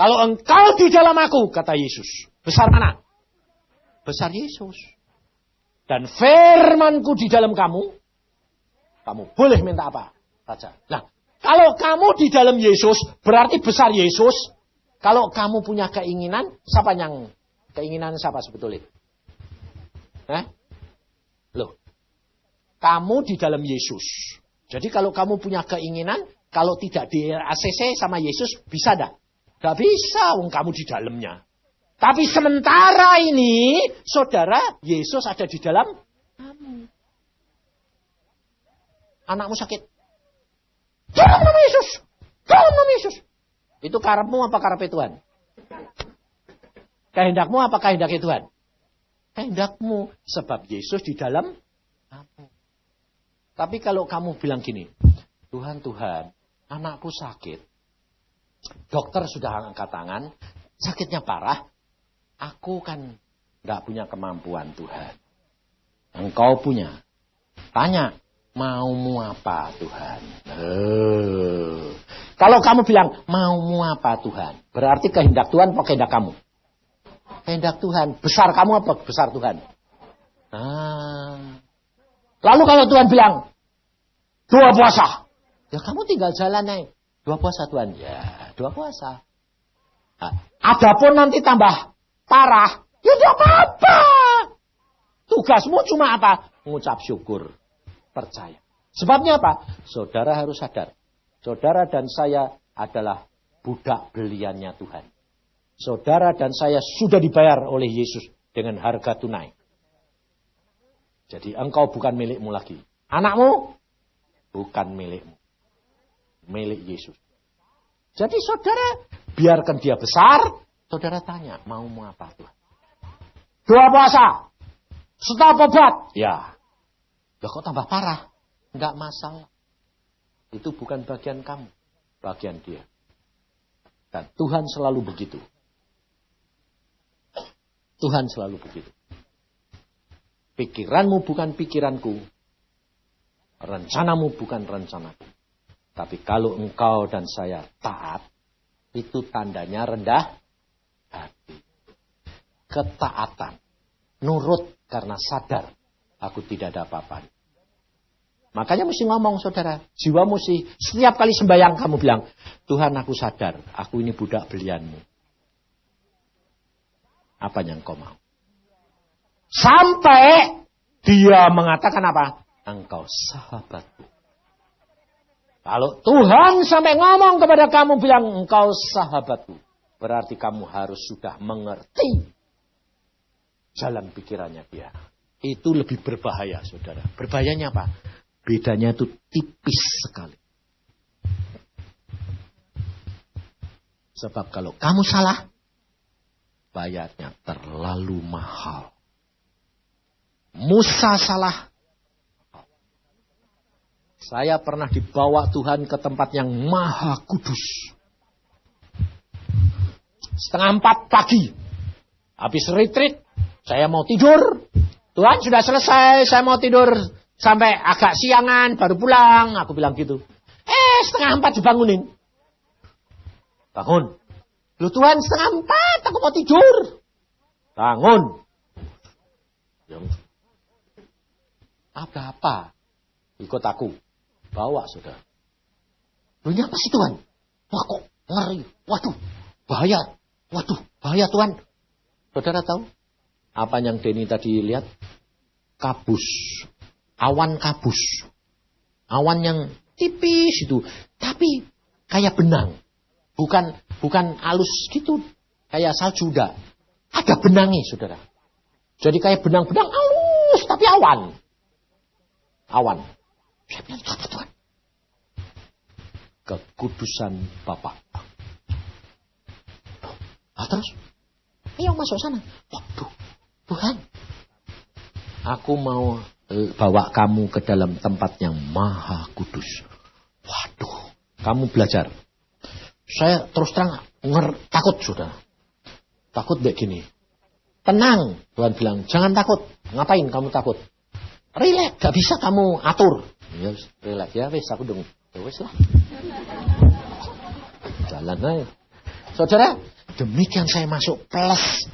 Kalau engkau di dalam aku, kata Yesus, besar mana? Besar Yesus. Dan firmanku di dalam kamu, kamu boleh minta apa saja. Nah, kalau kamu di dalam Yesus, berarti besar Yesus. Kalau kamu punya keinginan, siapa yang keinginan siapa sebetulnya? Loh, kamu di dalam Yesus. Jadi kalau kamu punya keinginan, kalau tidak di ACC sama Yesus, bisa dah? Gak bisa, wong kamu di dalamnya. Tapi sementara ini, saudara, Yesus ada di dalam kamu. Anakmu sakit. Dalam nama Yesus. Dalam nama Yesus. Itu karepmu apa karepe Tuhan? Kehendakmu apa kehendaknya Tuhan? Kehendakmu. Sebab Yesus di dalam kamu. Tapi kalau kamu bilang gini, Tuhan, anakku sakit. Dokter sudah angkat tangan, sakitnya parah. Aku kan gak punya kemampuan Tuhan. Engkau punya. Tanya, maumu apa Tuhan? Kalau kamu bilang, maumu apa Tuhan? Berarti kehendak Tuhan apa kehendak kamu? Kehendak Tuhan. Besar kamu apa besar Tuhan? Lalu kalau Tuhan bilang, 2 puasa. Ya kamu tinggal jalan aja. 2 puasa Tuhan. Ya 2 puasa. Adapun nanti tambah parah, ya tidak apa-apa. Tugasmu cuma apa? Mengucap syukur. Percaya. Sebabnya apa? Saudara harus sadar. Saudara dan saya adalah budak beliannya Tuhan. Saudara dan saya sudah dibayar oleh Yesus dengan harga tunai. Jadi engkau bukan milikmu lagi. Anakmu bukan milikmu. Milik Yesus. Jadi saudara biarkan dia besar. Saudara tanya, maumu apa Tuhan? 2 puasa. Stop obat. Ya. Lah kok tambah parah? Enggak masalah. Itu bukan bagian kamu. Bagian dia. Dan Tuhan selalu begitu. Tuhan selalu begitu. Pikiranmu bukan pikiranku. Rencanamu bukan rencanaku. Tapi kalau engkau dan saya taat, itu tandanya rendah hati. Ketaatan. Nurut karena sadar aku tidak ada apa-apa. Makanya mesti ngomong, saudara. Jiwa mesti setiap kali sembahyang kamu bilang, Tuhan, aku sadar, aku ini budak belianmu. Apa yang kau mau? Sampai dia mengatakan apa? Engkau sahabatku. Kalau Tuhan sampai ngomong kepada kamu bilang engkau sahabatku, berarti kamu harus sudah mengerti jalan pikirannya dia. Itu lebih berbahaya, saudara. Berbahayanya apa? Bedanya itu tipis sekali. Sebab kalau kamu salah, bayarnya terlalu mahal. Musa salah. Saya pernah dibawa Tuhan ke tempat yang maha kudus. 3:30 pagi. Habis retreat, saya mau tidur. Tuhan sudah selesai, saya mau tidur. Sampai agak siangan, baru pulang. Aku bilang gitu. 3:30 dibangunin. Bangun. Loh Tuhan, 3:30, aku mau tidur. Bangun. Apa-apa. Ikut aku. Bawa, saudara. Loh ini apa sih Tuhan? Wah kok ngeri. Waduh, bahaya. Waduh, bahaya Tuhan. Saudara tahu? Apa yang Denny tadi lihat? Kabus. Awan kabus. Awan yang tipis itu. Tapi kayak benang. Bukan halus gitu. Kayak salju udah. Ada benangnya, saudara. Jadi kayak benang-benang halus, tapi awan. Awan. Saya bilang, itu apa Tuhan? Kekudusan Bapa. Nah, terus, ayo masuk sana. Waduh, Tuhan. Aku mau bawa kamu ke dalam tempat yang maha kudus. Waduh, kamu belajar. Saya terus terang takut, saudara. Takut begini. Tenang, Tuhan bilang, jangan takut. Ngapain kamu takut? Relax, gak bisa kamu atur. Ya, relax ya, wes aku dong. Ya wes lah. Jalan aja. Saudara, demikian saya masuk plus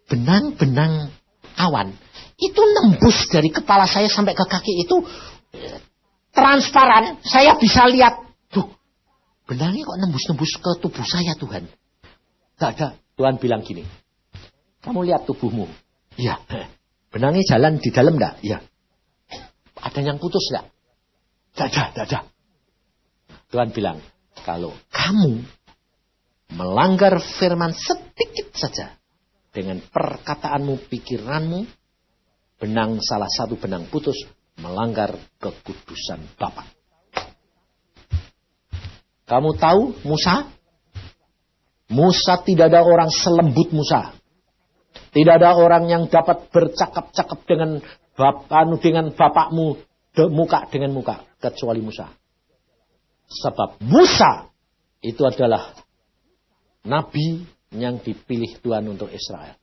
benang-benang awan. Itu nembus dari kepala saya sampai ke kaki itu transparan. Saya bisa lihat. Tuh, benangnya kok nembus-nembus ke tubuh saya Tuhan. Gak ada. Tuhan bilang gini. Kamu lihat tubuhmu. Iya. Benangnya jalan di dalam enggak? Iya. Ada yang putus enggak? Tidak ada. Tuhan bilang, kalau kamu melanggar firman sedikit saja dengan perkataanmu, pikiranmu, salah satu benang putus, melanggar kekudusan Bapa. Kamu tahu Musa? Musa tidak ada orang selembut Musa. Tidak ada orang yang dapat bercakap-cakap dengan bapakmu muka dengan muka kecuali Musa. Sebab Musa itu adalah nabi yang dipilih Tuhan untuk Israel.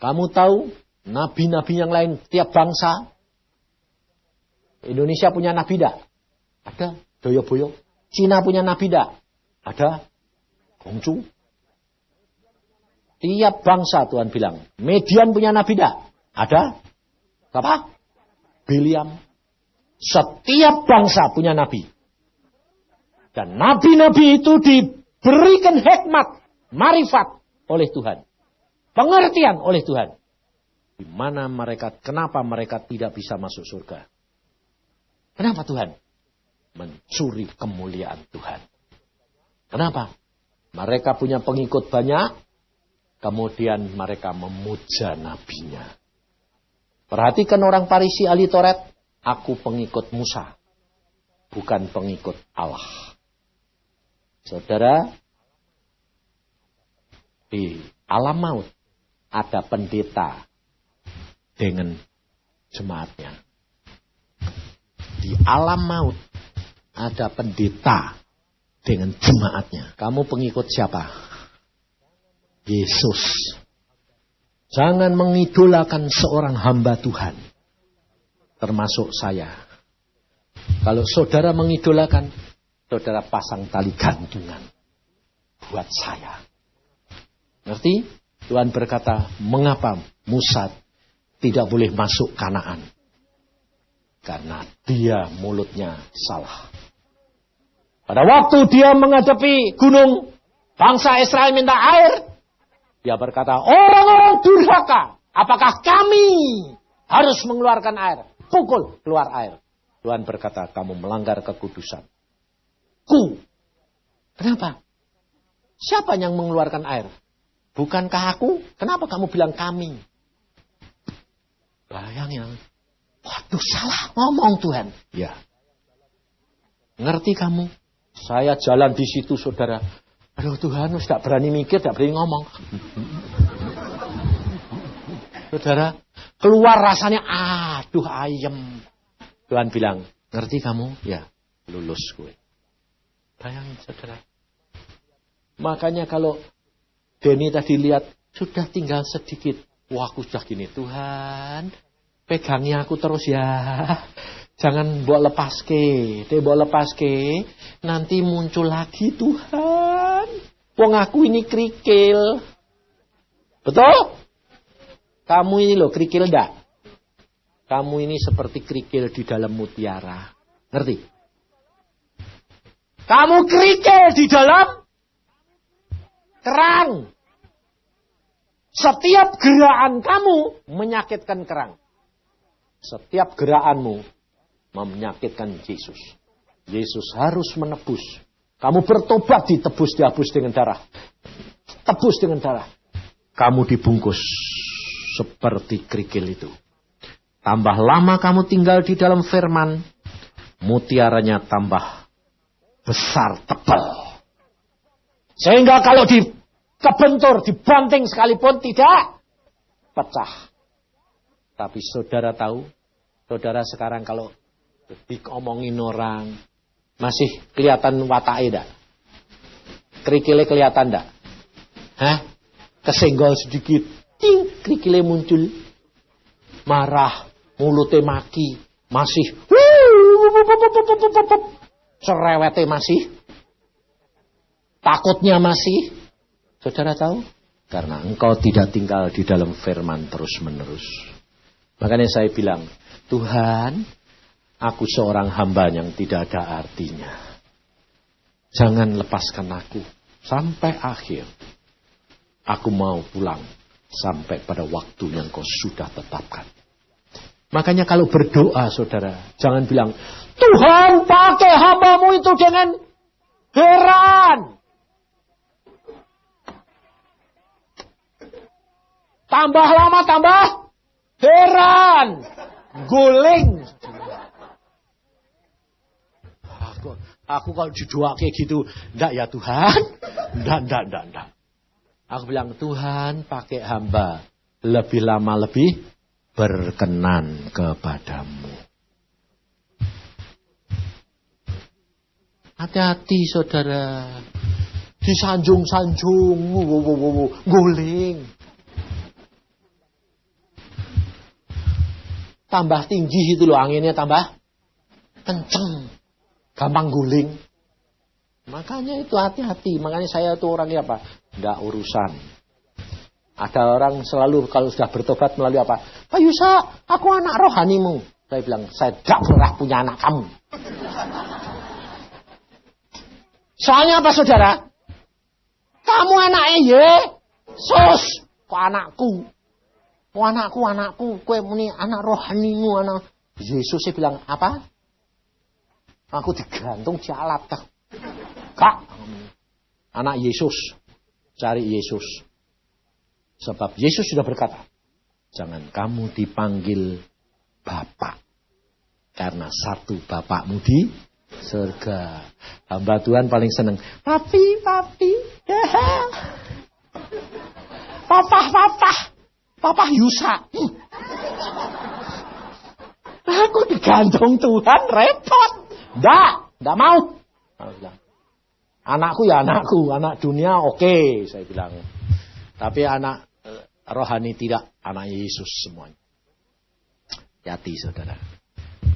Kamu tahu nabi-nabi yang lain tiap bangsa? Indonesia punya nabi dak? Ada. Doyo-boyo. Cina punya nabi dak? Ada. Kongcu. Tiap bangsa Tuhan bilang. Median punya nabi dak? Ada. Apa? Biliam. Setiap bangsa punya nabi. Dan nabi-nabi itu diberikan hikmat, marifat oleh Tuhan. Pengertian oleh Tuhan. Di mana kenapa mereka tidak bisa masuk surga? Kenapa Tuhan? Mencuri kemuliaan Tuhan. Kenapa? Mereka punya pengikut banyak, kemudian mereka memuja nabinya. Perhatikan orang Farisi ahli Taurat, aku pengikut Musa, bukan pengikut Allah. Saudara, di alam maut ada pendeta dengan jemaatnya. Di alam maut ada pendeta dengan jemaatnya. Kamu pengikut siapa? Yesus. Jangan mengidolakan seorang hamba Tuhan. Termasuk saya. Kalau saudara mengidolakan, saudara pasang tali gantungan buat saya. Ngerti? Tuhan berkata, mengapa Musa tidak boleh masuk Kanaan? Karena dia mulutnya salah. Pada waktu dia menghadapi gunung, bangsa Israel minta air. Dia berkata, orang-orang durhaka, apakah kami harus mengeluarkan air? Pukul, keluar air. Tuhan berkata, kamu melanggar kekudusan. Kenapa? Siapa yang mengeluarkan air? Bukankah aku? Kenapa kamu bilang kami? Bayangin. Waduh, salah ngomong Tuhan. Ya. Ngerti kamu? Saya jalan di situ, saudara. Aduh Tuhan, tidak berani mikir, tidak berani ngomong. Saudara, keluar rasanya, aduh ayem. Tuhan bilang, ngerti kamu? Ya, lulus gue. Bayangin, saudara. Makanya kalau Denny tadi lihat, sudah tinggal sedikit. Wah, aku sudah gini. Tuhan, pegangi aku terus ya. Jangan bawa lepaske. Bawa lepaske. Nanti muncul lagi Tuhan. Wong aku ini kerikil. Betul? Kamu ini loh kerikil enggak? Kamu ini seperti kerikil di dalam mutiara. Ngerti? Kamu kerikil di dalam kerang. Setiap gerakan kamu menyakitkan kerang. Setiap gerakanmu menyakitkan Yesus. Yesus harus menebus. Kamu bertobat, ditebus, dihapus dengan darah. Tebus dengan darah. Kamu dibungkus seperti kerikil itu. Tambah lama kamu tinggal di dalam firman, mutiaranya tambah besar, tebal. Sehingga kalau dikebentur, dibanting sekalipun tidak pecah. Tapi saudara tahu, saudara sekarang kalau diomongin orang, masih kelihatan wataknya enggak? Kerikilnya kelihatan enggak? Hah? Kesenggol sedikit, ting, kerikilnya muncul. Marah, mulutnya maki, masih. Cerewetnya masih. Takutnya masih. Saudara tahu? Karena engkau tidak tinggal di dalam firman terus-menerus. Makanya saya bilang, Tuhan, aku seorang hamba yang tidak ada artinya. Jangan lepaskan aku sampai akhir. Aku mau pulang sampai pada waktu yang kau sudah tetapkan. Makanya kalau berdoa, saudara, jangan bilang, Tuhan pakai hambamu itu dengan heran. Tambah lama, tambah heran. Guling. Aku kalau didoa kayak gitu, enggak ya Tuhan. Enggak. Aku bilang, Tuhan pakai hamba. Lebih lama lebih berkenan kepadamu. Hati-hati saudara. Disanjung-sanjung. Guling. Tambah tinggi itu loh anginnya, tambah kenceng. Gampang guling. Makanya itu hati-hati. Makanya saya tuh orangnya apa? Enggak urusan. Ada orang selalu kalau sudah bertobat melalui apa? Pak Yusa, aku anak rohanimu. Saya bilang, saya tidak pernah punya anak kamu. Soalnya apa saudara? Kamu anaknya Yesus. Kok anakku? Oh anakku. Kue muni anak rohanimu. Anak Yesus. Saya bilang, apa? Aku digantung di alat. Kak. Anak Yesus. Cari Yesus. Sebab Yesus sudah berkata, jangan kamu dipanggil Bapak. Karena satu Bapakmu di surga. Hamba Tuhan paling senang. Papi. Papa Yusa. Aku digantung Tuhan, repot. Enggak mau. Anakku ya anakku, anak dunia oke, saya bilang. Tapi anak rohani tidak, anak Yesus semuanya. Hati saudara.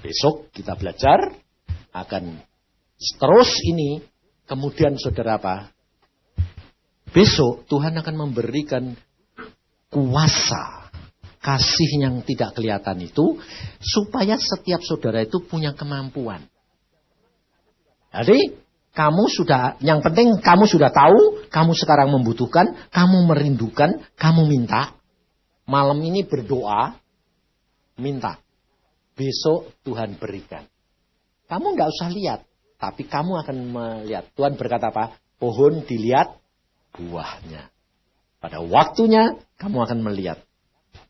Besok kita belajar akan terus ini. Kemudian saudara apa? Besok Tuhan akan memberikan kuasa, kasih yang tidak kelihatan itu, supaya setiap saudara itu punya kemampuan. Jadi kamu sudah, yang penting kamu sudah tahu, kamu sekarang membutuhkan, kamu merindukan, kamu minta. Malam ini berdoa, minta. Besok Tuhan berikan. Kamu nggak usah lihat, tapi kamu akan melihat. Tuhan berkata apa? Pohon dilihat buahnya. Pada waktunya kamu akan melihat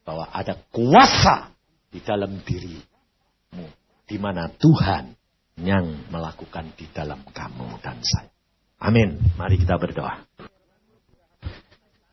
bahwa ada kuasa di dalam dirimu, di mana Tuhan yang melakukan di dalam kamu dan saya. Amin. Mari kita berdoa.